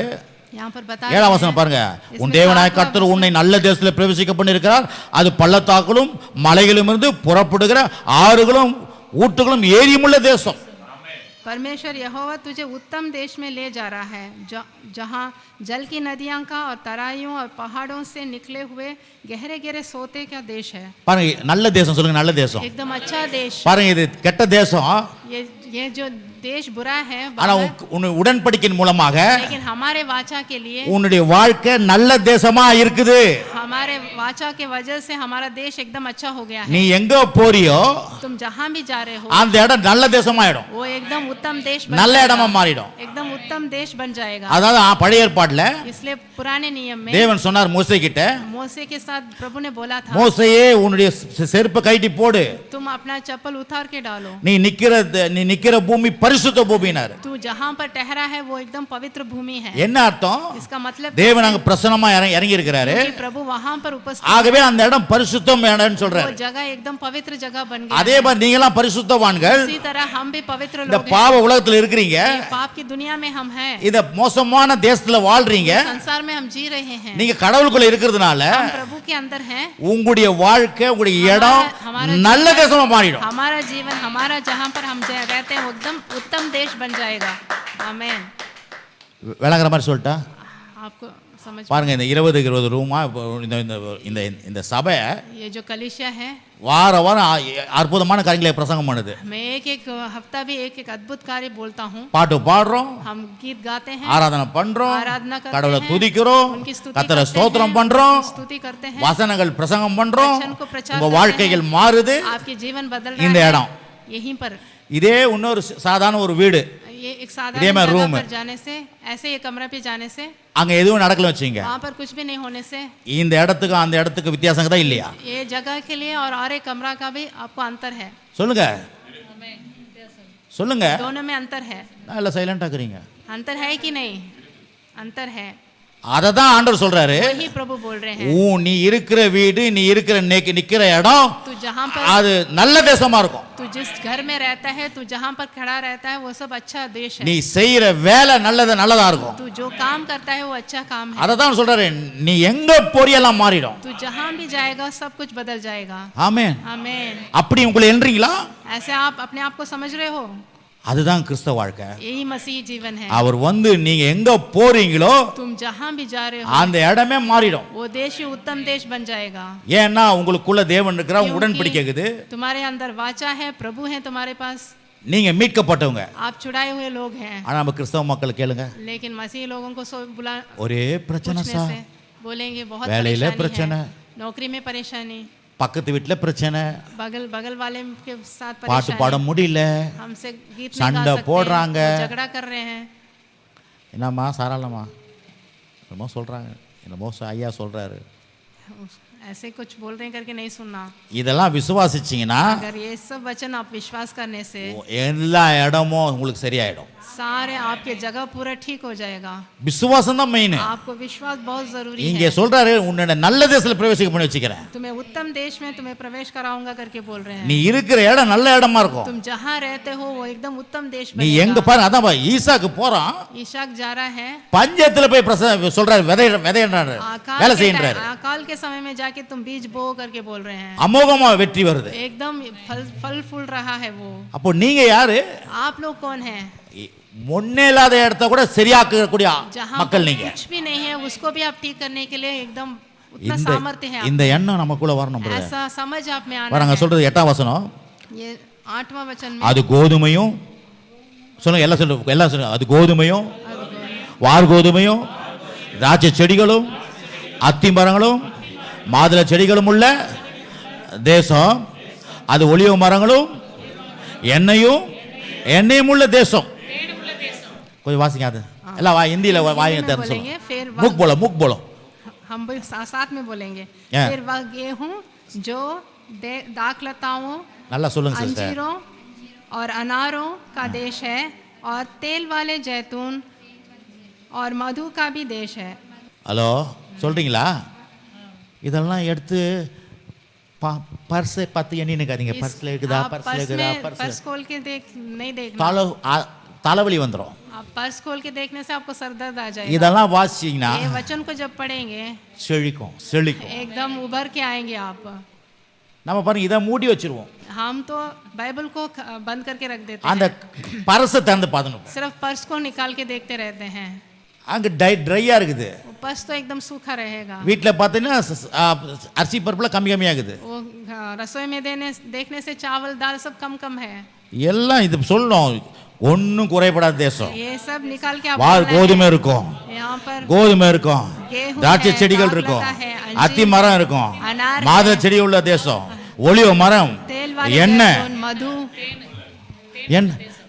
यहाँ पर बता 7ஆம் வசனம் பாருங்க, உன் தேவனாய கர்த்தர் உன்னை நல்ல தேசத்தில் பிரவேசிக்க பண்ணியிருக்கிறார், அது பள்ளத்தாக்களும் மலைகளும் இருந்து புறப்படுகிற ஆறுகளும் ஊற்றுகளும் ஏரியுமுள்ள தேசம். परमेश्वर यहोवा तुझे उत्तम देश में ले जा रहा है, जहाँ जल की नदियाँ का और तराइयों और पहाड़ों से निकले हुए गहरे गहरे सोते का देश है। பாருங்க நல்ல தேசம் சொல்லுங்க, நல்ல தேசம். एकदम अच्छा देश। பாருங்க இது கெட்ட தேசம், ये जो देश बुरा है, ஆனா உன் உடன்படிக்கையின் மூலமாக लेकिन हमारे वाचा के लिए உன்னுடைய வாழ்க்கை நல்ல தேசமா இருக்குது. हमारे वाचा के वजह से हमारा देश एकदम अच्छा हो गया है। நீ எங்க போறியோ तुम जहाँ भी जा रहे हो அந்த இடம் நல்ல தேசமாயிடும், वो एकदम उत्तम देश நல்ல இடமா மாறிடும். एकदम उत्तम देश बन जाएगा। அதாவது பழைய ஏற்பாட்டுல इसलिए पुराने नियम में தேவன் சொன்னார் மோசே கிட்ட, मोसे के साथ प्रभु ने बोला था, மோசேயே உன்னுடைய செருப்பை கழட்டி போடு, तुम अपना चप्पल उतार के डालो, நீ நிக்கிற பூமி பரிசுத்த பூமினாரு. तू जहाँ पर ठहरा है वो एकदम पवित्र भूमि है। என்ன அர்த்தம்? इसका मतलब தேவன் அங்க பிரசன்னமா இறங்கி இருக்கிறாரு, प्रभु वहाँ पर उपस्थित, ஆகவே அந்த இடம் பரிசுத்தம் இடம்னு वो சொல்றாரு. जगह एकदम पवित्र जगह बन गई। அதே மாதிரி நீங்க எல்லாம் பரிசுத்தவான்கள், इसी तरह हम भी पवित्र இந்த लोग हैं। பாவ உலகத்துல இருக்கிறீங்க, ये पाप की दुनिया में हम हैं, இந்த மோசமான தேசத்துல வாழ்றீங்க, संसार में हम जी रहे हैं, நீங்க கடவுளுக்குள்ள இருக்கிறதுனால हम प्रभु के अंदर हैं। உங்களுடைய வாழ்க்கை உங்களுடைய இடம் हमारा நல்ல தேசமா மாறிடும். हमारा जीवन, हमारा जहाँ पर हम रहते हैं वो एकदम उत्तम देश बन जाएगा। आमेन। விளங்குற மாதிரி சொல்லிட்டா आपको समझ, பாருங்க, இந்த 20 ரூமா இந்த இந்த இந்த சபை ये जो कलीसिया है, வார வாரம் அற்புதமான காரியங்களை பிரசங்கம் பண்ணுது. मैं एक एक हफ्ता भी एक एक अद्भुत कार्य बोलता हूँ। பாட்டு பாடுறோம், हम गीत गाते हैं, ஆராதனை பண்றோம், आराधना करते கடவுளை हैं, துதிக்கிறோம், उनकी स्तुति கர்த்தரை करते ஸ்தோத்திரம் हैं, பண்றோம், स्तुति करते हैं, வசனங்கள் பிரசங்கம் பண்றோம், वचन को प्रचार உங்க करते வாழ்க்கைகள் हैं, மாறுது. आपके जीवन बदल இந்த रहा இடம் है यहीं पर। இதே இன்னொரு சாதாரண ஒரு வீடு, ये एक இதே साधारण மாதிரி जगह room पर जाने से, ऐसे ये कमरे पे जाने से, அங்க எதுவும் நடக்கல வச்சுங்க, वहाँ पर कुछ भी नहीं होने से, இந்த இடத்துக்கு அந்த இடத்துக்கு வித்தியாசம் தான் இல்லையா? ये जगह के लिए और एक कमरा का भी आपको अंतर है। சொல்லுங்க சொல்லுங்க, दोनों में अंतर है। நல்ல சைலண்டா இருக்கிறீங்க. अंतर है कि नहीं? अंतर है, அதை தான் ஆண்டவர் சொல்றாரு, वही प्रभु बोल रहे हैं। நீ இருக்கிற வீடு, நீ இருக்கிற நிக்கிற இடம் तू जहाँ पर, அது நல்ல தேசமா இருக்கும். तू जिस घर में रहता है, तू जहाँ पर खड़ा रहता है, वो सब अच्छा देश है। நீ செய்யற வேலை நல்லதா இருக்கும். तू जो काम करता है वो अच्छा काम है। அதை தான் சொல்றாரு, நீ எங்க போறியெல்லாம் மாறிடும். तू जहाँ भी जाएगा सब कुछ बदल जाएगा। ஆமென். आमेन। அப்படி உங்களை எண்றீங்களா? ऐसे आप अपने आप को समझ रहे हो? அதுதான் கிறிஸ்தவ வாழ்க்கை. यही मसीह जीवन है। அவர் நீங்க எங்க போறீங்களோ तुम जहाँ भी जा रहे हो அந்த இடமே மாறிடும். वो देश ही उत्तम देश बन जाएगा। ஏன்னா உங்களுக்குள்ள தேவன் இருக்கிறார், உடன்படிக்கை இருக்குது, तुम्हारे अंदर वाचा है, प्रभु है तुम्हारे पास, நீங்க மீட்கப்பட்டவங்க. आप छुड़ाए हुए लोग हैं। ஆனா நம்ம கிறிஸ்தவ மக்கள் கேளுங்க, लेकिन मसीह लोगों को बुला ஒரே பிரச்சனை पूछने சார், से बोलेंगे बहुत வேலையில परेशानी பிரச்சனை, है, नौकरी में परेशानी, பக்கத்து வீட்டுல பிரச்சனை, बगल वाले के साथ பாட்டு परेशानी, பாட முடியல, हमसे गीत नहीं சண்டை गा सकते, போடுறாங்க. वो झगड़ा कर रहे हैं। என்னம்மா சாராளம்மா என்னமோ சொல்றாங்க, என்னமோ ஐயா சொல்றாரு, ऐसे कुछ बोल रहे हैं करके नहीं सुनना। இதெல்லாம் விசுவாசிச்சீங்கன்னா अगर ये सब वचन आप विश्वास करने से எல்லா இடமும் உங்களுக்கு சரியாயிடும். सारे आपके जगह पूरा ठीक हो जाएगा। விசுவாசம் தான் மெயின். आपको विश्वास बहुत जरूरी இங்க है। சொல்றாரு, உன்னை நல்ல தேசத்துல பிரவேசிக்க பண்ணி வச்சுக்கிறேன், तुम्हें उत्तम देश में तुम्हें प्रवेश कराऊंगा करके बोल रहे हैं। நீ இருக்கிற இடம் நல்ல இடமா இருக்கும். तुम जहाँ रहते हो वो एकदम उत्तम देश நீ எங்க बनेगा। பாரு, அதான் ஈசாக்கு போறான், ईशाक जा रहा है, பஞ்சத்துல போய் சொல்றாரு, விதைன்றாரு, வேலை செய்யறாரு, अकाल के समय में जाके तुम बीज बो करके बोल रहे हैं, அமோகமா வெற்றி வருது. एकदम फल फूल रहा है वो। அப்போ நீங்க யாரு? आप लोग कौन हैं? முன்னே இல்லாத இடத்த கூட சரியாக்கக்கூடிய जहाँ மக்கள் நீங்க. कुछ भी नहीं है उसको भी आप ठीक करने के लिए एकदम उतना இந்த सामर्थ्य है। இந்த எண்ணம் நமக்குள்ள வரணும் brother. ऐसा समझ आप में आना பாருங்க है। சொல்றது 8ஆம் வசனம், ये 8वां वचन में அது கோதுமையும், சொல்லுங்க எல்லாம் சொல்லுங்க, அது கோதுமையும், வார் கோதுமையும், திராட்சை செடிகளும், அத்தி மரங்களும், மாதுளை செடிகளும் உள்ள தேசம், அது ஒலிவ மரங்களும் எண்ணெயும் உள்ள தேசம். கொஞ்சம் வாசிங்க, அது எல்லாம் हिंदी வாயிங்க தெரிஞ்சு சொல்லுங்க, मुख बोलो हम भी साथ में बोलेंगे। Yeah. फिर वह गेहूं जो दाखलताओं, நல்லா சொல்லுங்க சிஸ்டர். अंजीरों और अनारों का देश है, और तेल वाले जैतून और मधु का भी देश है। ஹலோ சொல்றீங்களா? இதெல்லாம் எடுத்து பர்ஸை பார்த்து எண்ணினுக்காதீங்க. பர்ஸில் இருக்குதா, आप பர்ஸில் இருக்குதா, पर्स பர்ஸ் खोल के नहीं देखना। தலைவலி வந்துடும். आप पर्स खोल के देखने से आपको सर दर्द आ जाएगा। இதெல்லாம் வாசிச்சிங்கன்னா ये वचन को जब पढ़ेंगे செழிக்கும் செழிக்கும். एकदम उभर के आएंगे आप। நம்ம பாருங்க இதை மூடி வச்சிருவோம். हम तो बाइबल को बंद करके रख देते அந்த हैं, பர்ஸை திறந்து பார்த்துணும். सिर्फ पर्स को निकाल के देखते रहते हैं। அங்கே ட்ரையாக இருக்குது. वो पर्स तो एकदम सूखा रहेगा। வீட்டில் பார்த்தீங்கன்னா அரிசி பருப்பில் கம்மி கம்மியாகுது. वो रसोई में देखने से चावल दाल सब कम कम है। எல்லாம் இது சொல்லணும். ஒன்றும் குறைபடாத தேசம். ये सब निकाल के आप வால் கோதுமை இருக்கும், यहाँ पर கோதுமை இருக்கும், गेहूं திராட்சை है, செடிகள் बाग இருக்கும், लता है, அத்தி अंजीर மரம் இருக்கும், अनार மாதுளை செடி உள்ள தேசம், ஒலிவ மரம், तेल वाले எண்ணெய். जैतून, मधु।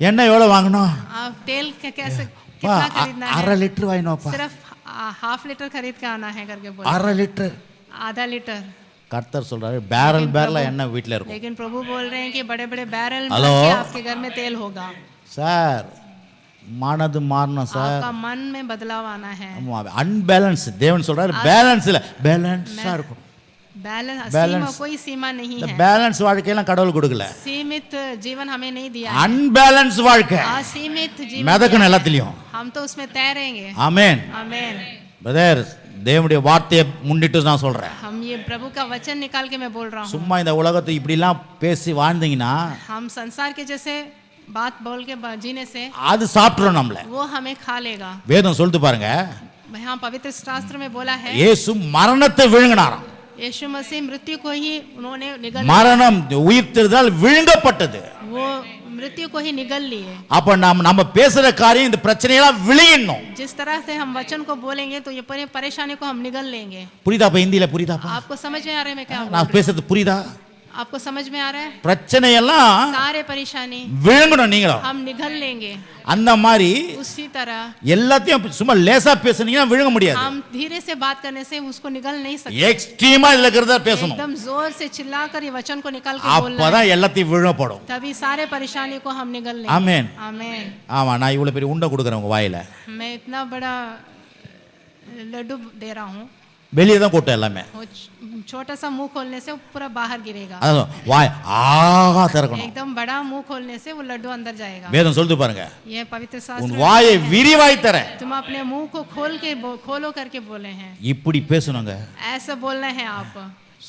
எண்ணெய் எவ்வளோ வாங்கணும்? आप तेल कैसे பா, कितना खरीदना है? 1/2 லிட்டர் வாங்கினோப்பா. सिर्फ हाफ लीटर खरीद के आना है करके बोले। 1/2 லிட்டர். आधा लीटर। கர்த்தர் சொல்றாரு பேரல் பேரலா எண்ணெய் வீட்டில் இருக்கும். लेकिन प्रभु बोल रहे हैं कि बड़े बड़े बैरल हेलो? भर के आपके घर में तेल होगा। சார் மனது மாறணும் சார். आपका मन में बदलाव आना है। அன்பேலன்ஸ் தேவன் சொல்றாரு பேலன்ஸ் இல்ல பேலன்ஸா இருக்கும். Balance Balance. सीमा कोई सीमा नहीं இந்த है। பேலன்ஸ் வாழ்க்கையெல்லாம் கடவுள் கொடுக்கல. सीमित जीवन हमें नहीं दिया है। அன்பேலன்ஸ் வாழ்க்கை असीमित जीवन மிதக்கணும் दिया है। எல்லாத்துலயும். हम तो उसमें तैरेंगे। ஆமென். आमेन। பிரதர் தேவனுடைய வார்த்தையை முன்னிட்டு நான் சொல்றேன். हम ये प्रभु का वचन निकाल के मैं बोल रहा हूँ। சும்மா இந்த உலகத்தை இப்படிலாம் பேசி வாழ்ந்தீங்கன்னா हम संसार के जैसे बात बोल के जीने से அது சாப்பிட்டுரும் நம்மள. वो हमें खा लेगा। வேதம் சொல்லுது பாருங்க, यहाँ पवित्र शास्त्र में बोला है இயேசு மரணத்தை விழுங்கினாராம். यीशु मसीह मृत्यु को ही उन्होंने निगल மரணம் உயிர்த்தெழுதல் விழுங்கப்பட்டது. वो मृत्यु को ही निगल लिए। அப்ப நம்ம பேசுற காரியம் இந்த பிரச்சனையெல்லாம் விழுங்கணும். जिस तरह से हम वचन को बोलेंगे तो ये परेशानी को हम निगल लेंगे। புரியுதாப்பா? ஹிந்தியில புரியுதாப்பா? आपको समझ में आ रहा है मैं क्या बोल நான் रही பேசுறது புரியுதா? हूँ? आपको समझ में आ रहा है? பிரச்சனையெல்லாம் सारे परेशानी விழுங்கணும் நீங்களும். हम निगल लेंगे। அந்த மாதிரி उसी तरह எல்லாத்தையும் சும்மா லேசா பேசுனீங்கன்னா விழுங்க முடியாது. हम धीरे से बात करने से उसको निगल नहीं सकते। எக்ஸ்ட்ரீமா இதுல இருக்கிறத பேசணும். एकदम जोर से चिल्लाकर ये वचन को निकाल के बोलना है। அப்பதான் எல்லாத்தையும் விழுங்கப்படும். तभी सारे परेशानी को हम निगल लेंगे। ஆமென். आमेन। ஆமா, நான் இவ்வளவு பெரிய உண்டை கொடுக்குறேன் உங்க வாயில. मैं इतना बड़ा लड्डू दे रहा हूँ। வெளியே தான் கொட்டும் எல்லாமே. वो छोटा सा मुंह खोलने से वो पूरा बाहर गिरेगा। அதான் வாய் ஆகா திறக்கணும். एकदम बड़ा मुंह खोलने से वो लड्डू अंदर जाएगा। வேதம் சொல்லுது பாருங்க, ये पवित्र உன் शास्त्र வாயை விரிவாய் தர. तुम अपने मुंह को खोलो करके बोले हैं। இப்படி பேசணுங்க. ऐसा बोलना है आप।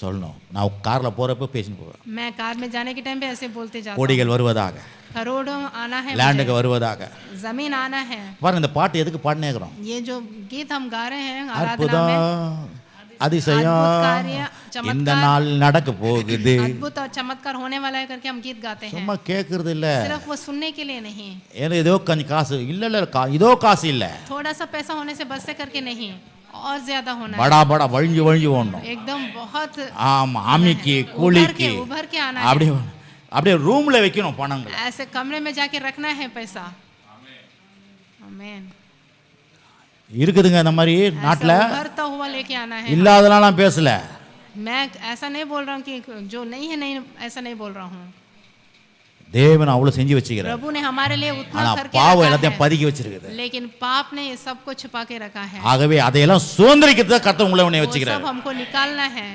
சொல்லணும். நான் கார்ல போறப்ப பேசிட்டு போவேன். मैं कार में जाने के टाइम पे ऐसे बोलते जाता हूँ। கோடிகள் வருவதாக, करोड़ों आना है, லேண்டுக்கு வருவதாக. जमीन आना है। பாருங்க இந்த பாட்டு எதுக்கு பாடினேக்கிறோம்? ये जो गीत हम गा रहे हैं आराधना அற்புதம் में, அதிசயம் अद्भुत कार्य, चमत्कार, இந்த நாள் நடக்க போகுது. अद्भुत और चमत्कार होने वाला है करके हम गीत गाते हैं। சும்மா கேக்குறது இல்ல. सिर्फ वो सुनने के लिए नहीं। ஏன்னா ஏதோ கொஞ்சம் காசு இல்ல இதோ காசு இல்ல. थोड़ा सा पैसा होने से बस से करके नहीं, और ज्यादा होना है। படா படா வழிஞ்சு வழிஞ்சு ஓடணும். एकदम बहुत ஆமா, அமிக்கி குளிக்கி उभर के आना है। அப்படியே அப்படியே ரூம்ல வைக்கணும் பணங்களை. ऐसे कमरे में जाके रखना है पैसा। आमेन। இருக்குதுங்க அந்த மாதிரி நாட்டுல. उभरता हुआ लेके आना है। இல்லாதெல்லாம் நான் பேசல. मैं ऐसा नहीं बोल रहा हूँ कि जो नहीं है नहीं, ऐसा नहीं बोल रहा हूँ। தேவன் அவ்வளவு செஞ்சு வச்சுக்கிறார். प्रभु ने हमारे लिए उतना ஆனா करके பாவம் रखा எல்லாத்தையும் है, பதுக்கி வச்சிருக்குது. लेकिन पाप ने ये सब को छुपा के रखा है। ஆகவே அதையெல்லாம் சுதந்திரிக்கிறத கர்த்தர் உங்களை உன்னை वो வச்சுக்கிறார். सब हमको निकालना है।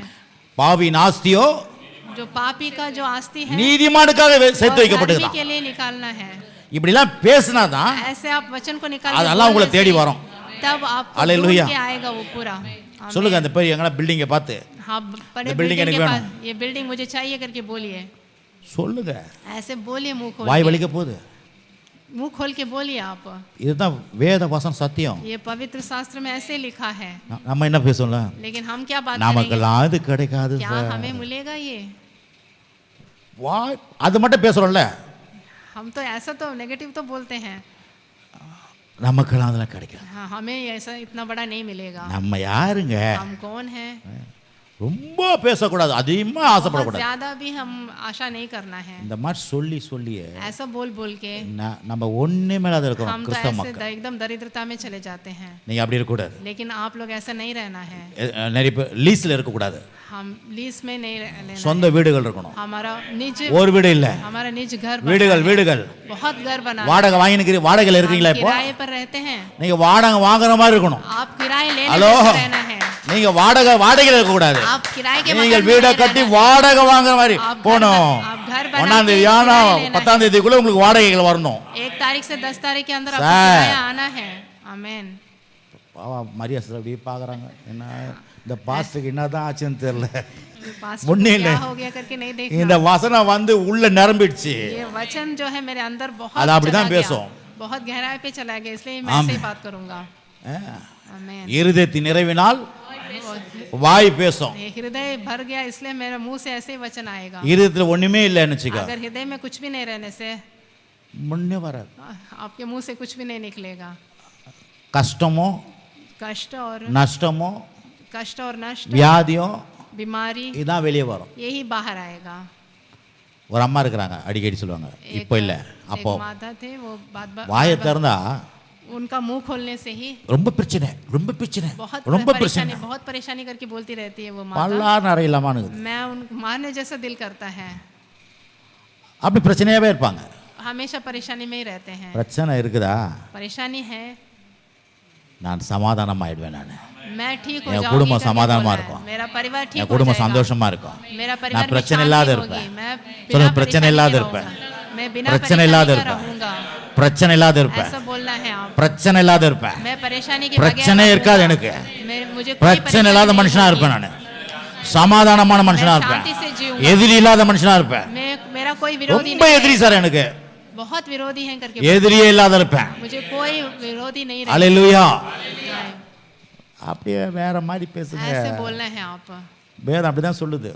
பாவி நாஸ்தியோ जो पापी का जो आस्ती है நீதிமானுக்காக சேர்த்து वो धर्मी வைக்கப்படுகிறான். के लिए निकालना है। இப்படி எல்லாம் பேசினாதான் ऐसे आप वचन को निकाल அதெல்லாம் உங்களை தேடி வரும். तब आपको हालेलुया। ढूंढ के आएगा वो पूरा। आमीन। சொல்லுங்க அந்த பெரிய எங்கனா பில்டிங்கை பார்த்து हाँ, बड़े ये बिल्डिंग बिल्डिंग के எனக்கு पास ये बिल्डिंग मुझे चाहिए करके बोलिए। சொல்லுங்க. ऐसे बोलिए, मुंह खोल வாய் के। வலிக்க போகுது. मुंह खोल के बोलिए आप। இதுதான் வேத வசனம் சத்தியம். ये पवित्र शास्त्र में ऐसे लिखा है। நம்ம என்ன பேசல, लेकिन हम क्या बात करेंगे? நமக்கெல்லாம் அது கிடைக்காது क्या சார். हमें मिलेगा ये? வாய் அது மட்டும் பேசுறோம்ல, हम तो ऐसा तो नेगेटिव तो बोलते हैं। நமக்கெல்லாம் அதெல்லாம் கிடைக்காது. हाँ, हमें ऐसा इतना बड़ा नहीं मिलेगा। நம்ம யாருங்க? हम कौन है? ரொம்ப பேசக்கூடாது, அதிகமா ஆசைப்படக்கூடாது. ज्यादा भी हम आशा नहीं करना है। இந்த மாதிரி சொல்லி சொல்லியே ऐसा बोल बोल के நம்ம ஒண்ணே மேலாத இருக்கோம் हम तो கிறிஸ்தவ ऐसे மக்கள். एकदम दरिद्रता में चले जाते हैं। நீங்க அப்படி இருக்க கூடாது. लेकिन आप लोग ऐसा नहीं रहना है। நிறைய பேர் லீஸ்ல இருக்க கூடாது. हम लीज में नहीं लेना। சொந்த வீடுகள் இருக்கணும். हमारा निज ஒரு வீடு இல்ல, हमारा निज घर வீடுகள் வீடுகள். बहुत घर बना। வாடகை வாங்கினீங்க, வாடகையில இருக்கீங்களா இப்போ? किराए पर रहते हैं। நீங்க வாடகை வாங்குற மாதிரி இருக்கணும். आप किराए लेने ஹலோ, जैसे रहना है। நீங்க வாடகையில இருக்க கூடாது. आप किराए के நீங்கள் मकान में வீட नहीं கட்டி रहना है। வாடகை வாங்குற மாதிரி आप घर போணும். आप घर बना 1ஆம் के தேதி किराया ஆனா लेना है। 10ஆம் தேதிக்குள்ள உங்களுக்கு வாடகைகள் வரணும். 1 तारीख से 10 तारीख के अंदर आपको सर। किराया आना है। आमीन। பாவா மரியா சார் அப்படியே பார்க்குறாங்க, என்ன இந்த பாஸ்டருக்கு என்னதான் ஆச்சுன்னு தெரியல. पास मुन्नी क्या ने- हो गया करके नहीं இந்த देखना। வசனம் வந்து உள்ள நிரம்பிடுச்சு. ये वचन जो है मेरे अंदर बहुत அது அப்படிதான் चला गया, பேசும். बहुत गहराई पे चला गया, इसलिए मैं ऐसे ही बात करूंगा। आमीन। இருதயத்தின் நிறைவினால் வாய் பேசும். ये हृदय भर गया, इसलिए मेरे मुंह से ऐसे ही वचन आएगा। இருதயத்துல ஒண்ணுமே இல்லைன்னு வச்சுக்க, अगर हृदय में कुछ भी नहीं रहने से முன்னே வராது. आपके मुंह से कुछ भी नहीं निकलेगा। கஷ்டமோ कष्ट और நஷ்டமோ नष्ट, வியாதியோ बीमारी, இதான் வெளியே வரும். यही बाहर आएगा। ஒரு அம்மா இருக்கிறாங்க, அடிக்கடி சொல்லுவாங்க, இப்போ இல்லை அப்போ एक माता थे, वो வாயை திறந்தா उनका मुंह खोलने से ही ரொம்ப பிரச்சனை ரொம்ப பிரச்சனை बहुत ரொம்ப பிரச்சனை, परेशानी करके बोलती रहती है वो माता। பல்லார் நிறையில்லாமான்னு. मैं उनको मारने जैसा दिल करता है। அப்படி பிரச்சனையாவே இருப்பாங்க. हमेशा परेशानी में ही रहते हैं। பிரச்சனை இருக்குதா, परेशानी है, நான் சமாதானம் ஆயிடுவேன். நான் मैं ठीक हो என் जाऊंगी குடும்பம் करके சமாதானமா बोला है। இருக்கும். मेरा परिवार ठीक என் हो குடும்பம் जाएगा। சந்தோஷமா இருக்கும். मेरा परिवार நான் में பிரச்சனை शांति இல்லாத होगी। இருப்பேன். मैं சொல்லுங்க, बिना பிரச்சனை परेशानी இல்லாத के இருப்பேன். रहूंगा। मैं बिना பிரச்சனை परेशानी இல்லாத के இருப்பேன். रहूंगा। பிரச்சனை இல்லாத இருப்பேன். ऐसा बोलना है आप। பிரச்சனை இல்லாத இருப்பேன். मैं परेशानी के பிரச்சனை बगैर இருக்காது रहूंगा। எனக்கு. मुझे कोई பிரச்சனை परेशानी இல்லாத नहीं மனுஷனா होगी। இருப்பேன். நான் சமாதானமான மனுஷனா இருப்பேன். शांति से जीऊंगा। எதிரி இல்லாத மனுஷனா இருப்பேன். मेरा कोई विरोधी ரொம்ப नहीं எதிரி சார் எனக்கு, है। बहुत विरोधी है करके எதிரியே இல்லாத இருப்பேன். मुझे कोई विरोधी नहीं அல்லேலூயா. रहेगा। அப்படியே வேற மாதிரி பேசுங்க. ऐसे बोलना है आप। வேதம் அப்படிதான் சொல்லுது.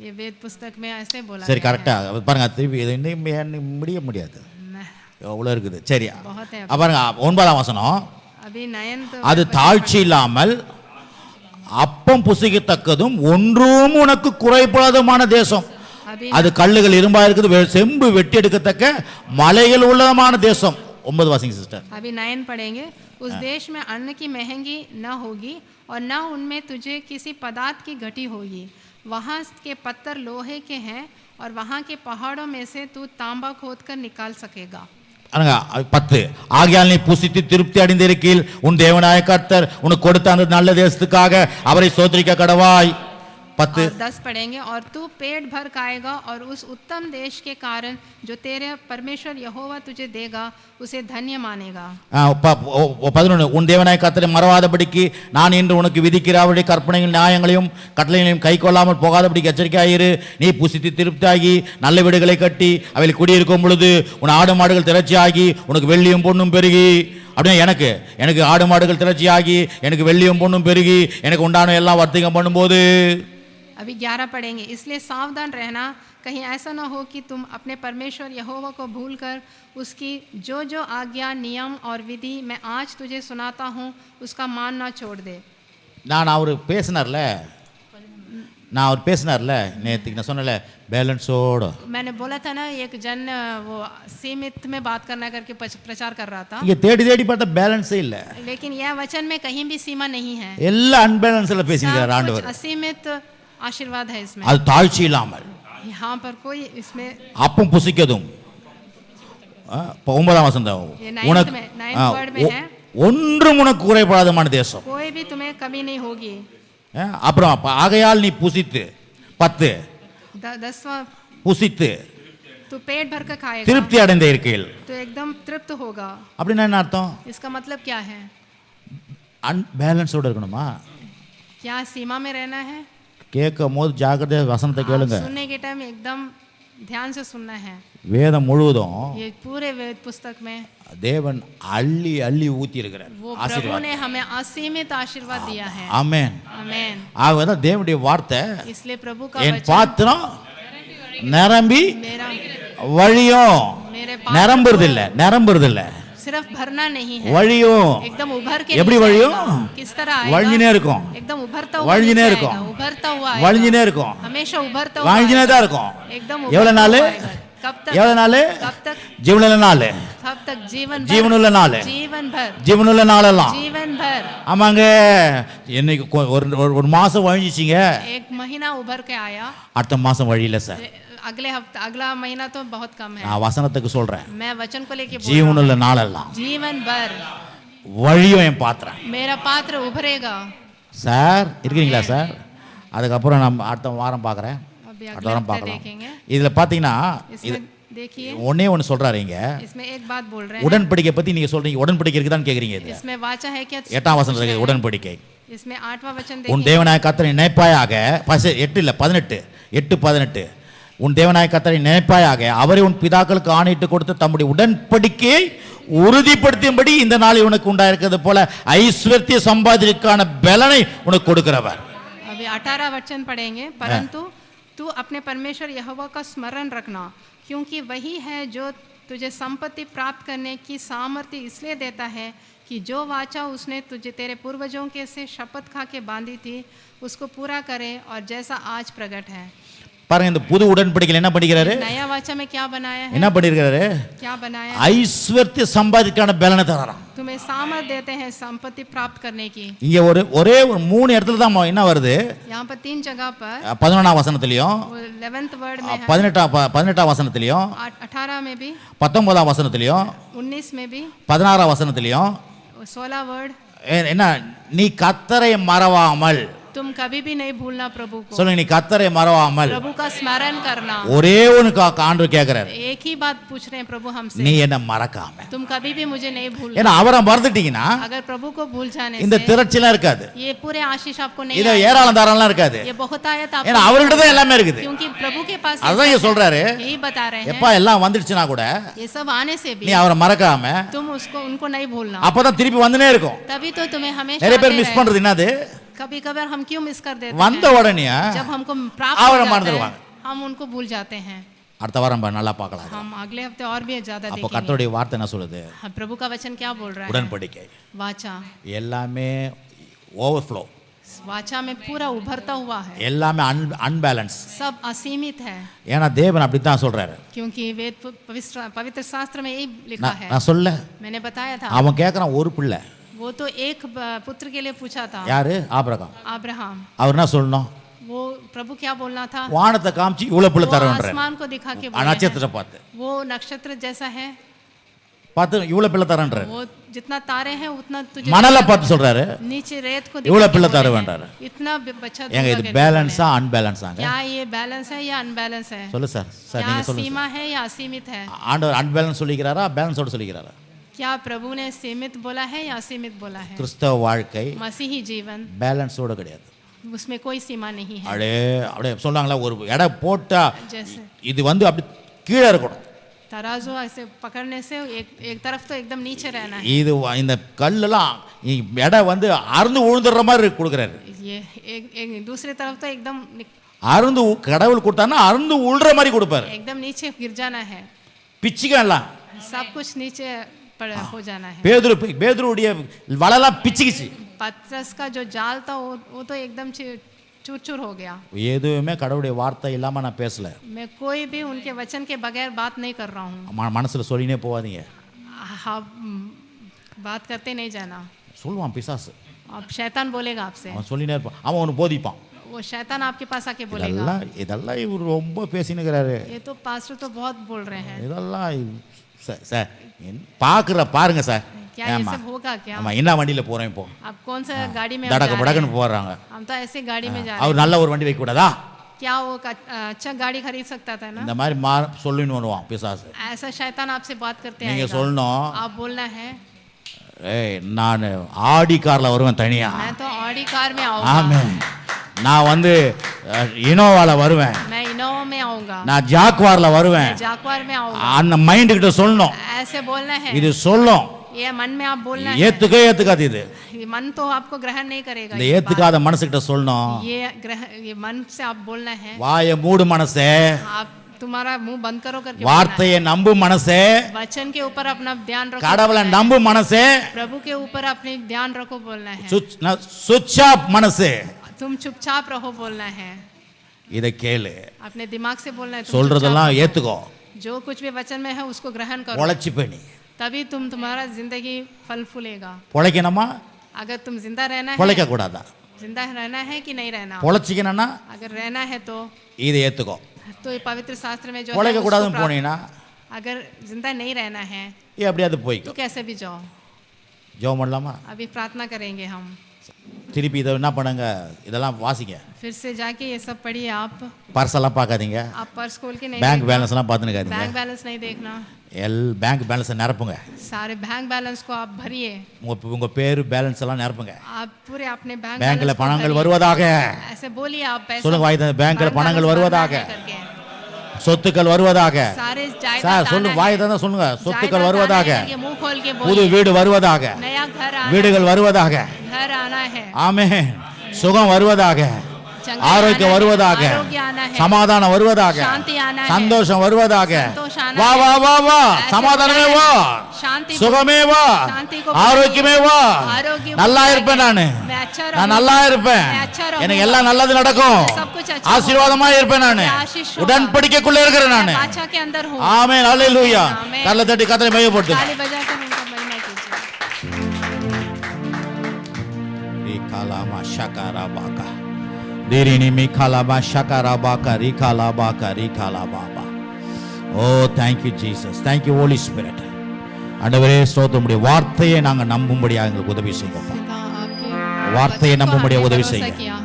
ये वेद पुस्तक में ऐसे बोला சரி गया கரெக்டா பாருங்க, திருப்பி இது இன்னும் முடிய முடியாது, है। எவ்வளோ இருக்குது. சரி बहुत है। பாருங்க 9ஆம் வசனம், अभी नयन तो அது தாழ்ச்சி இல்லாமல் அப்பம் புசிக்கத்தக்கதும் ஒன்றும் உனக்கு குறைபடாதமான தேசம். अभी அது கல்லுகள் இரும்பா இருக்குது, செம்பு வெட்டி எடுக்கத்தக்க மலைகள் உள்ளதமான தேசம். 9 வாசிங்க சிஸ்டர். अभी नयन पढ़ेंगे। उस देश में अन्न की महंगी न होगी और न उनमें तुझे किसी पदार्थ की घटी होगी। वहाँ के पत्थर लोहे के हैं और वहाँ के पहाड़ों में से तू तांबा खोद कर निकाल सकेगा। 10 ஆகையால் நீ புசித்து திருப்தி அடைந்திருக்கையில் உன் தேவனாய கர்த்தர் உனக்கு கொடுத்த அந்த நல்ல தேசத்துக்காக அவரை ஸ்தோத்திரிக்க கடவாய். 10 और 10 पढ़ेंगे। और तू पेट भर खाएगा और उस उत्तम देश के कारण जो तेरे परमेश्वर यहोवा तुझे देगा उसे धन्य मानेगा। 11 உன் தேவனாய கர்த்தரை மறவாதபடிக்கு நான் இன்று உனக்கு விதிக்கிற அவருடைய கற்பனைகள் நியாயங்களையும் கட்டளைகளையும் கை கொள்ளாமல் போகாதபடிக்கு எச்சரிக்கையாயிரு. நீ புசித்து திருப்தியாகி நல்ல வீடுகளை கட்டி அவையில் குடியிருக்கும் பொழுது உன் ஆடு மாடுகள் திரட்சியாகி உனக்கு வெள்ளியும் பொண்ணும் பெருகி. அப்படின்னா எனக்கு ஆடு மாடுகள் திரட்சியாகி எனக்கு வெள்ளியும் பொண்ணும் பெருகி எனக்கு உண்டான எல்லாம் வர்த்தகம் பண்ணும்போது. अभी 11 पढ़ेंगे। इसलिए सावधान रहना, कहीं ऐसा ना हो कि तुम अपने परमेश्वर यहोवा को भूलकर उसकी जो जो आज्ञा नियम और विधि मैं आज तुझे सुनाता हूँ उसका मान ना छोड़ दे। அவர் பேசினார்ல நேற்றுக்கு நான் சொன்னல பேலன்ஸோடு. मैंने बोला था ना, एक जन वो सीमित में बात करना करके प्रचार कर रहा था, இங்க தேடி தேடி பார்த்தா பேலன்ஸே இல்ல. लेकिन यह वचन में कहीं भी सीमा नहीं है। எல்லாம் அன்பேலன்ஸ்ல பேசிக்கிறார் सब ஆண்டவர். कुछ असीमित आशीर्वाद है इसमें। அது தாழ்ச்சி இல்லாமல் यहाँ पर कोई इसमें அப்பம் புசிக்கதும். 9ஆம் வசனம், ये ninth உனக்கு में, ninth word में है, ஒன்றும் உனக்கு குறைபடாதமான தேசம். कोई भी तुम्हें कमी नहीं होगी। அப்புறம் ஆகையால் நீ புசித்து 10 10वां, புசித்து तू पेट भर कर खाएगा திருப்தி அடைந்த இருக்கையில். तो एकदम तृप्त होगा। அப்படின்னா என்ன அர்த்தம்? इसका मतलब क्या है? அன்பேலன்ஸோட இருக்கணுமா? क्या सीमा में रहना है? கேட்கும் போது ஜாக்கிரதையா வசனத்தை கேளுங்க. सुनने के टाइम एकदम ध्यान से सुनना है। வேதம் முழுவதும் ये पूरे वेद पुस्तक में தேவன் அள்ளி அள்ளி ஊத்தி இருக்கிறார் वो प्रभु ஆசீர்வாதம். ने हमें असीमित आशीर्वाद दिया है। ஆமென். आमेन। ஆகவே தேவனுடைய வார்த்தை इसलिए प्रभु का என் वचन பாத்திரம் நிரம்பி मेरा வழியும். मेरे நிரம்புறது இல்ல सिर्फ भरना नहीं है, வழியும். एकदम उभर के எப்படி नीचे வழியும்? आएगा। किस तरह வழிஞ்சினே आएगा? இருக்கும், एकदम उभरता हुआ वळिने नीचे இருக்கும். आएगा, उभरता हुआ வழிஞ்சினே आएगा, இருக்கும், हमेशा उभरता हुआ வழிஞ்சினே आएगा। தான் இருக்கும். एकदम எவ்வளவு उभरता நாள்? हुआ आएगा। कब तक? எவ்வளவு நாள்? कब तक? ஜீவனுள்ள நாள், कब तक? जीवन भर। ஜீவனுள்ள நாள், जीवन भर, ஜீவனுள்ள நாளெல்லாம். जीवन भर। ஆமாங்க. இன்னைக்கு ஒரு மாசம் வழிஞ்சிச்சிங்க, एक महीना उभर के आया, அடுத்த மாசம் வழியில சார். अगले हफ्ते अगला महीना तो बहुत कम है। நான் வசனத்துக்கு சொல்றேன், मैं वचन को लेके बोल रहा ஜீவனுள்ள நாளெல்லாம் हूं। जीवन भर வழியும் என் பாத்திரம். मेरा पात्र उभरेगा। சார் இருக்கிறீங்களா சார்? அதுக்கப்புறம் நம்ம அடுத்த வாரம் பார்க்குறேன், अभी அடுத்த अगले வாரம் हफ्ते பார்க்கலாம். देखेंगे। இதில் பார்த்தீங்கன்னா இது इसमें देखिए, ஒன்னே ஒன்று சொல்கிறாரு இங்கே, इसमें एक बात बोल रहे हैं। உடன்படிக்கை பற்றி நீங்கள் சொல்கிறீங்க, உடன்படிக்கை இருக்குதான்னு கேட்குறீங்க. இது इसमें वाचा है क्या? 8ஆம் வசனம் இருக்குது உடன்படிக்கை. इसमें 8वां वचन உன் देखिए। தேவனாய கர்த்தரை நினைப்பாயாக, 8 இல்லை 18, 8:18, உன் தேவனாய கர்த்தரை நினைப்பாயாக, அவரை உன் பிதாக்களுக்கு ஆணையிட்டு கொடுத்து தம்முடைய உடன்படிக்கையை உறுதிப்படுத்தும்படி இந்த நாள் உனக்கு உண்டாயிருக்கிறது போல ஐஸ்வர்த்திய சம்பாதிக்கான பலனை உனக்கு கொடுக்கிறவர். अभी 18 वचन पढ़ेंगे। परंतु तू अपने परमेश्वर यहोवा का स्मरण रखना, क्योंकि वही है जो तुझे संपत्ति प्राप्त करने की सामर्थ्य इसलिए देता है कि जो वाचा उसने तुझे तेरे पूर्वजों के से शपथ खा के बांधी थी उसको पूरा करे, और जैसा आज प्रकट है। பாருங்க, இந்த புது உடன்படிக்கையில் என்ன பண்ணிக்கிறாரு? नया वाचा में क्या बनाया है? என்ன பண்ணிருக்காரு? क्या बनाया? ஐஸ்வர்த்திய சம்பாதிக்கான பலனை தராராம். तुम्हें सामर्थ देते हैं संपत्ति प्राप्त करने की। இங்க ஒரே 3 இடத்துல தான் என்ன வருது? यहाँ पर 3 जगह पर 11ஆம் வசனத்திலையும் 11th वर्ड में है, 18ஆம் வசனத்திலையும் 18 में भी, 19ஆம் வசனத்திலையும் 19 में भी, 16ஆம் வசனத்திலையும் 16 वर्ड। என்ன, நீ கர்த்தரை மறவாமல், तुम कभी भी नहीं भूलना प्रभु को, சொல்லுங்க, நீ கர்த்தரை மறவாமல். प्रभु का स्मरण करना। ஒரே ஒன்னு ஆண்டவர் கேக்குறாரு, एक ही बात पूछ रहे हैं प्रभु हमसे, நீ என்ன மறக்காம. तुम कभी भी मुझे नहीं भूलना। ஏன்னா அவரை மறந்துட்டீங்கன்னா अगर प्रभु को भूल जाने இந்த से திரட்சிலாம் இருக்காது, ये पूरे आशीष आपको नहीं இது आएगा, ஏராளம் தாராளம்லாம் இருக்காது. ये बहुत आयत ஏன்னா आपको, அவர்கிட்ட தான் எல்லாமே இருக்குது. क्योंकि प्रभु के पास அதான் இங்க சொல்றாரு, यही बता रहे எப்பா हैं। எல்லாம் வந்துடுச்சுனா கூட ये सब आने से நீ भी அவரை மறக்காம, तुम उनको नहीं भूलना, அப்பதான் திருப்பி வந்துனே இருக்கும். तभी तो तुम्हें हमेशा நிறைய பேர் आते மிஸ் பண்றது என்னது? कभी कभार हम क्यों मिस कर देते வந்த हैं? உடனே जब हमको प्राप्त அவரை हो जाता மறந்துடுவாங்க. है, हम उनको भूल जाते हैं। அடுத்த வாரம் நல்லா பார்க்கலாம். हम अगले हफ्ते और भी ज्यादा அப்போ देखेंगे। கர்த்தருடைய வார்த்தை என்ன சொல்லுது? हाँ, प्रभु का वचन क्या बोल रहा है? உடன்படிக்கை वाचा, எல்லாமே ஓவர்ஃப்ளோ, वाचा में पूरा उभरता हुआ है, எல்லாமே அன்பேலன்ஸ். सब असीमित है, ஏன்னா தேவன் அப்படித்தான் சொல்றாரு. क्योंकि वेद पवित्र शास्त्र में यही लिखा है। நான் சொல்ல, मैंने बताया था, அவன் கேட்கறான் ஒரு பிள்ளை. वो तो एक पुत्र के लिए पूछा था, யாரு? ஆபிரகாம். अब्राहम। அவர் என்ன சொல்லணும்? वो प्रभु क्या बोलना था? வானத்தை காமிச்சு இவ்வளவு பிள்ளை वो தரேன்ற, आसमान को दिखा के बोले हैं। நட்சத்திரத்தை பார்த்து वो नक्षत्र जैसा है, பார்த்து இவ்வளவு பிள்ளை தரேன்ற. वो जितना तारे हैं उतना तुझे, மணலை பார்த்து சொல்றாரு, नीचे रेत को இவ்வளவு दिखा के பிள்ளை बोले தருவேன்றாரு. हैं। इतना बच्चा ஏங்க दूंगा இது करके பேலன்ஸா बोले। அன்பேலன்ஸாங்க? क्या ये बैलेंस है या अनबैलेंस है? சொல்லு சார். சார் क्या நீங்க சொல்லுங்க. सीमा है या असीमित है? ஆண்டவர் அன்பேலன்ஸ் சொல்லிக்கிறாரா, பேலன்ஸோட சொல்லிக்கிறாரா? क्या प्रभु ने सीमित बोला है या असीमित बोला है? கிறிஸ்தவ வாழ்க்கை मसीही जीवन, பேலன்ஸோட கிடையாது. उसमें कोई सीमा नहीं है। அப்படியே சொல்றாங்களா, ஒரு எடை போட்டா जैसे இது வந்து அப்படி கீழே இருக்கணும், तराजू ऐसे पकड़ने से एक तरफ तो एकदम नीचे रहना है। இது இந்த கல்லெல்லாம் எடை வந்து அறுந்து உழுந்துடுற மாதிரி கொடுக்குறாரு. ये एक दूसरी तरफ तो एकदम அருந்து கடவுள் கொடுத்தான்னா அருந்து உழுற மாதிரி கொடுப்பாரு. एकदम नीचे गिर जाना है, பிச்சுக்கலாம். सब कुछ नीचे हो जाना है। பேதுருடைய வலைலாம் பிச்சுக்கிச்சு. पतरस का जो जाल था वो तो एकदम चूर चूर हो गया। எதுவுமே கடவுளுடைய வார்த்தை இல்லாம நான் பேசல. मैं कोई भी उनके वचन के बगैर बात नहीं कर रहा हूँ। மனசுல சொல்லினே போவாதீங்க, हाँ, बात करते नहीं जाना। சொல்லுவான் பிசாசு, अब शैतान बोलेगा आपसे, அவன் சொல்லினே இருப்பான், அவன் உனக்கு போதிப்பான். वो शैतान आपके पास आके बोलेगा। இதெல்லாம் இவர் ரொம்ப பேசினுக்கிறாரு, ये तो पास्टर तो बहुत बोल रहे हैं। இதெல்லாம் சார் பாருங்க சார். क्या ये सब होगा क्या? ஆமா, என்ன வண்டியில போறேன் இப்போ? आप कौन सा गाड़ी में தடக்க படக்குன்னு போறாங்க. हम तो ऐसे गाड़ी में जा रहे அவர் நல்ல ஒரு வண்டி வைக்க கூடாதா? क्या वो अच्छा गाड़ी खरीद सकता था ना? இந்த மாதிரி சொல்லின்னு வருவான் பிசாசு. ऐसा शैतान आपसे बात करते हैं। நீங்க சொல்லணும், आप बोलना है, ஏய் நான் ஆடி கார்ல வருவேன் தனியா. मैं तो ऑडी कार में आऊंगा। ஆமென். நான் வந்து இனோவால வருவேன், मैं इनोवा में आऊंगा, நான் ஜாக்வார்ல வருவேன். मैं जाक्वार में आऊंगा। அந்த மைண்ட் கிட்ட சொல்லணும், ऐसे बोलना है। இது சொல்லும். ये मन में आप बोलना है। ஏத்துக்காது இது. ये मन तो आपको ग्रहण नहीं करेगा। இந்த ஏத்துக்காத மனசுகிட்ட சொல்லணும், ये मन से आप बोलना है। வாயை மூடு மனசே, आप तुम्हारा मुंह बंद करो करके வார்த்தையை நம்பு மனசே, वचन के ऊपर अपना ध्यान रखो, கடவுளை நம்பு மனசே, प्रभु के ऊपर अपने ध्यान रखो बोलना है। சுவிட்ச் ஆஃப் மனசே, तुम चुपचाप रहो बोलना है। இதை கேளு, अपने दिमाग से बोलना है। तुम சொல்றதெல்லாம் चुपचाप ஏத்துக்கோ, रहो। जो कुछ भी वचन में है उसको ग्रहण करो, பொழைச்சு பண்ணி. तभी तुम्हारा जिंदगी फल फूलेगा। பொழைக்கணுமா अगर तुम जिंदा रहना है, பொழைக்க கூடாதா? जिंदा रहना है कि नहीं रहना? பொழைச்சிக்கணும்னா अगर रहना है இதை ஏத்துக்கோ. तो ये पवित्र शास्त्र में जो है பொழைக்க उसको கூடாதுன்னு போனீங்கன்னா अगर जिंदा नहीं रहना है எப்படியாவது तो போய்க்கோ. कैसे भी जाओ। ஜெபம் பண்ணலாமா? अभी प्रार्थना करेंगे हम। திருப்பி இதை என்ன பண்ணுங்க, இதெல்லாம் வாசிங்க. फिर से जाके ये सब पढ़िए आप பர்ஸெல்லாம் பார்க்காதீங்க, पर्स खोल के नहीं பேங்க் பேலன்ஸ்லாம் பார்த்துன்னு बैंक बैलेंस नहीं देखना, பேங்க் பேலன்ஸை நிரப்புங்க. सारे बैंक बैलेंस को आप भरिए, உங்க பேரு பேலன்ஸ் எல்லாம் நிரப்புங்க. आप पूरे अपने बैंक பேங்க்ல बैलेंस को பணங்கள் भरिए। வருவதாக. ऐसे बोलिए आप पैसे சொல்லுங்க வாய் தந்து, பேங்க்ல बैंक பணங்கள் बैलेंस வருவதாக, भरना है करके। சொத்துக்கள் வருவதாக. सारे சார் जायदाद சொல்லுங்க, வாய் தந்தா சொல்லுங்க, சொத்துக்கள் जायदाद வருவதாக, आना है करके मुंह खोल के புது बोलिए, வீடு வருவதாக, नया घर आना வீடுகள் வருவதாக. घर आना है, ஆமென். சுகம் வருவதாக, चंगाई ஆரோக்கியம் आना है, வருவதாக, आरोग्य आना है, சமாதானம் வருவதாக, शांति आना है, சந்தோஷம் வருவதாக. संतोष आना வா है। வா வா வா, ऐसे சமாதானமே बोला வா, है, शांति சுகமே வா, शांति को ஆரோக்கியமே வா. आरोग्य நல்லா को இருப்பேன் நானு, मैं अच्छा நான் रहूंगा, நல்லா இருப்பேன், मैं अच्छा रहूंगा, எனக்கு எல்லாம் நல்லது நடக்கும், सब कुछ अच्छा ஆசீர்வாதமா இருப்பேன் நானு, मैं आशीष होगा, உடன்படிக்கைக்குள்ள இருக்கிறேன் நானு. मैं बादशाह के अंदर हूँ। ஆமென், ஹalleluya. आमेन। கரலை தட்டி கர்த்தரை மகிமைப்படுத்து. ताली बजाकर उनका महिमा कीजिए। Rikalama shakarabaka. Dirini mikalaba shakarabaka rikalabaka rikalababa. Oh, thank you Jesus. Thank you Holy Spirit. ஆண்டவரே ஸ்தோத்திரம், உம்முடைய வார்த்தையை நாங்கள் நம்பும்படியாக எங்களுக்கு உதவி செய்யுங்கப்பா. पिता, आपके வார்த்தையை वचन को நம்பும்படியாக हमने உதவி भरोसा செய்யுங்க. किया।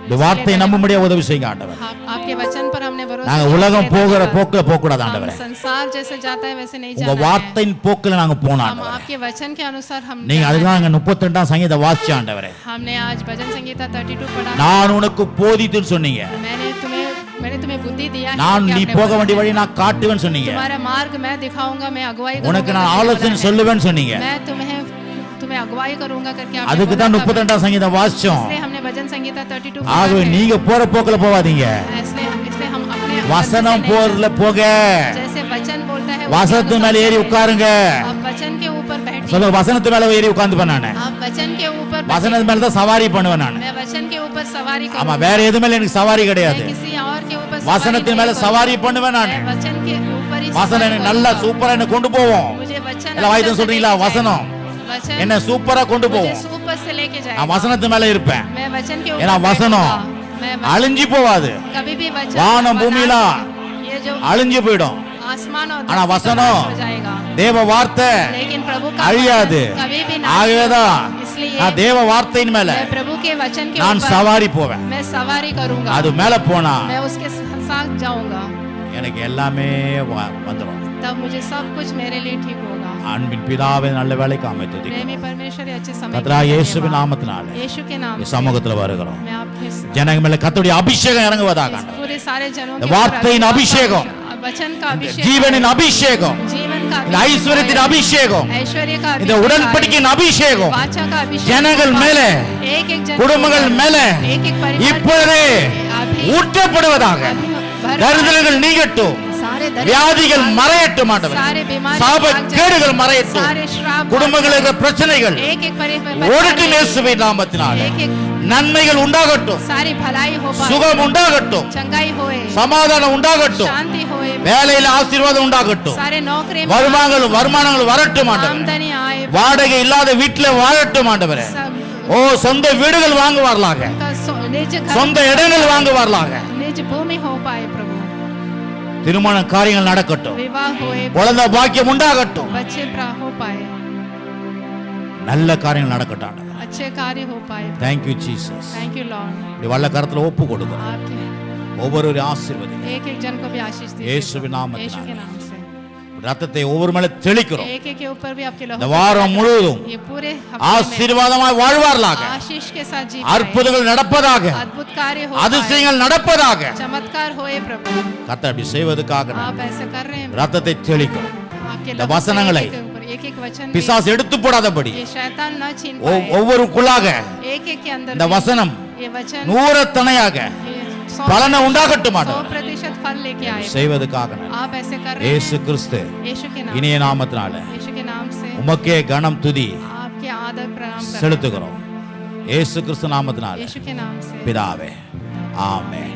இந்த வார்த்தையை நம்பும்படியாக உதவி செய்யுங்க ஆண்டவர். आपके वचन पर हमने भरोसा நாங்க किया। உலகம் போகிற धन्यवाद। போக்குல போக கூடாது हम ஆண்டவரே. संसार जैसे जाता है वैसे नहीं உங்க जाना है। வார்த்தையின் போக்குல நாங்க போனோம் हम ஆண்டவரே. आपके वचन के अनुसार हम நீங்க जाना அதுதான் है। அங்க 32ஆம் சங்கீத வாசிச்ச ஆண்டவரே. हमने आज भजन संगीता 32 पढ़ा। நான் உனக்கு போதித்துன்னு சொன்னீங்க, मैंने तुम्हें बुद्धि दिया है நான் कि நீ आपने போக बोला வேண்டிய है। வழி நான் காட்டுவேன்னு சொன்னீங்க, तुम्हारा मार्ग मैं दिखाऊंगा, मैं अगुवाई உனக்கு करूंगा நான் करके ஆலோசனை बोला है। சொல்லுவேன்னு சொன்னீங்க. मैं तुम्हें अगुवाई करूंगा करके आपने அதுக்கு बोला தான் था। 32ஆம் சங்கீதம் வாசிச்சோம். इसलिए हमने भजन संगीता 32 ஆகவே पढ़ा है। நீங்க போற போக்குல போவாதீங்க, इसलिए हम अपने வசனம் मर्जी से नहीं போறதுல போக. जाना। जैसे वचन बोलता है வசனத்து மேல ஏறி உட்காருங்க. आप वचन के ऊपर बैठिए। சொல்லுங்க, வசனத்து மேல ஏறி உட்கார்ந்து பண்ணானே, आप वचन के ऊपर வசனத்து மேல தான் சவாரி பண்ணுவேன் நான். मैं वचन के ऊपर सवारी ஆமா, करूंगा। வேற எது மேல எனக்கு சவாரி கிடையாது. मैं किसी और के ऊपर வசனத்தின் மேல சவாரி பண்ணுவேன் நான். मैं वचन के ऊपर ही வசனம் सवारी எனக்கு நல்லா करूंगा। சூப்பரா என்ன கொண்டு போவோம். मुझे वचन எல்லாம் வாய்த்து अंदर से சொல்றீங்களா? लेके வசனம் जाएगा। वचन என்ன சூப்பரா கொண்டு मुझे போவோம். ऊपर से लेके நான் जाएगा। வசனத்து மேல இருப்பேன். मैं वचन के ஏன்னா ऊपर வசனம் बैठूंगा। मैं அழிஞ்சு போவாது, कभी भी वचन வானம் பூமிலாம் ये जो அழிஞ்சு போயிடும். आसमान और ஆனா धरती का வசனம், नाश हो जाएगा, தேவ வார்த்தை लेकिन प्रभु का அழியாது. वचन कभी भी नाश ஆகவேதான் नहीं होगा। इसलिए நான் தேவ வார்த்தையின் மேல मैं प्रभु के वचन के நான் ऊपर சவாரி போவேன். मैं सवारी करूंगा। அது மேல போனா मैं उसके साथ जाऊंगा, எனக்கு எல்லாமே வந்துடும். तब मुझे सब कुछ मेरे लिए ठीक होगा। அன்பின் பிதாவே நல்ல வேலைக்கு அமைத்து प्रेमी परमेश्वर अच्छे समय के கர்த்தரா लिए இயேசுவின் धन्यवाद। நாமத்தினால यीशु के नाम இந்த से சமூகத்துல வருகிறோம். मैं आपके ஜனங்க மேல கர்த்தருடைய அபிஷேகம் இறங்குவதாக. इस पूरे सारे जनों இந்த के ऊपर வார்த்தையின் அபிஷேகம், वचन का अभिषेक, ஜீவனின் அபிஷேகம், जीवन का இந்த ஐஸ்வர்யத்தின் அபிஷேகம், ऐश्वर्य का இந்த अभिषेक, உடன்படிக்கையின் அபிஷேகம் वाचा का अभिषेक ஜனங்கள் மேல, एक एक जन குடும்பங்கள் மேல एक एक परिवार இப்பொழுதே अभी ஊற்றப்படுவதாக. भर தரித்திரங்கள் நீங்கட்டும், सारे வியாதிகள் மறையட்டும் ஆண்டவரே. सारे बीमारी சாப भाग जाए, கேடுகள் மறையட்டும், सारे श्राप குடும்பங்களில் இருக்கிற பிரச்சனைகள் एक एक परिवार ஓடட்டும் இயேசுவின் நாமத்தினால. एक एक நன்மைகள் உண்டாகட்டும், सारी भलाई हो पाए, சுகம் உண்டாகட்டும், चंगाई होए, சமாதானம் உண்டாகட்டும், शांति होए, வேலையில ஆசீர்வாதம் உண்டாகட்டும், सारे नौकरी में வருமானங்கள் வரட்டும் ஆண்டவரே. आमदनी आए, வாடகை இல்லாத வீட்டுல வாழட்டும் ஆண்டவரே. सब ஓ, சொந்த வீடுகள் வாங்குவார்களாக, का निज घर, சொந்த இடங்கள் வாங்குவார்களாக. निज भूमि हो पाए प्रभु, திருமண காரியங்கள் நடக்கட்டும், विवाह होए, குழந்தை பாக்கியம் உண்டாகட்டும், बच्चे हो पाए, நல்ல காரியங்கள் நடக்கட்டும் ஆண்டவரே. अच्छे कार्य हो पाए। Thank you Jesus. Thank you Lord. இப்படி வல்ல கரத்துல ஒப்பு கொடுக்கிறோம். आपके ஒவ்வொருவரையும் ஆசீர்வதி. एक एक जन को भी आशीष दीजिए இயேசுவின் நாமத்தினால. यीशु के नाम से। ரத்தத்தை ஒவ்வொரு மேல தெளிக்கிறோம். एक एक के ऊपर भी आपके இந்த लहू வாரம் முழுவதும் ये पूरे हफ्ते में ஆசீர்வாதமாய் வாழ்வார்களாக. आशीष के साथ जी அற்புதங்கள் நடப்பதாக, अद्भुत कार्य हो அதிசயங்கள் நடப்பதாக. पाए, चमत्कार होए प्रभु। கர்த்தர் அப்படி செய்வதற்காக आप ऐसा कर रहे हैं, ரத்தத்தை தெளிக்கிறோம். आपके இந்த लहू से வசனங்களை एक एक वचन भी பிசாசு எடுத்து போடாதபடி ये शैतान न छीन पाए, ஒவ்வொருக்குள்ளாக एक एक के अंदर இந்த भी வசனம் ये वचन 100 பலனை உண்டாகட்டும் ஆண்டவரே. 100% फल लेके आए। செய்வதற்காக आप ऐसे कर रहे இயேசு हैं கிறிஸ்து यीशु के नाम இனிய நாமத்தினால यीशु के नाम से உமக்கே கனம் துதி आपके आदर प्रणाम कर செலுத்துகிறோம். இயேசு கிறிஸ்து நாமத்தினால यीशु के नाम से பிதாவே, ஆமென்.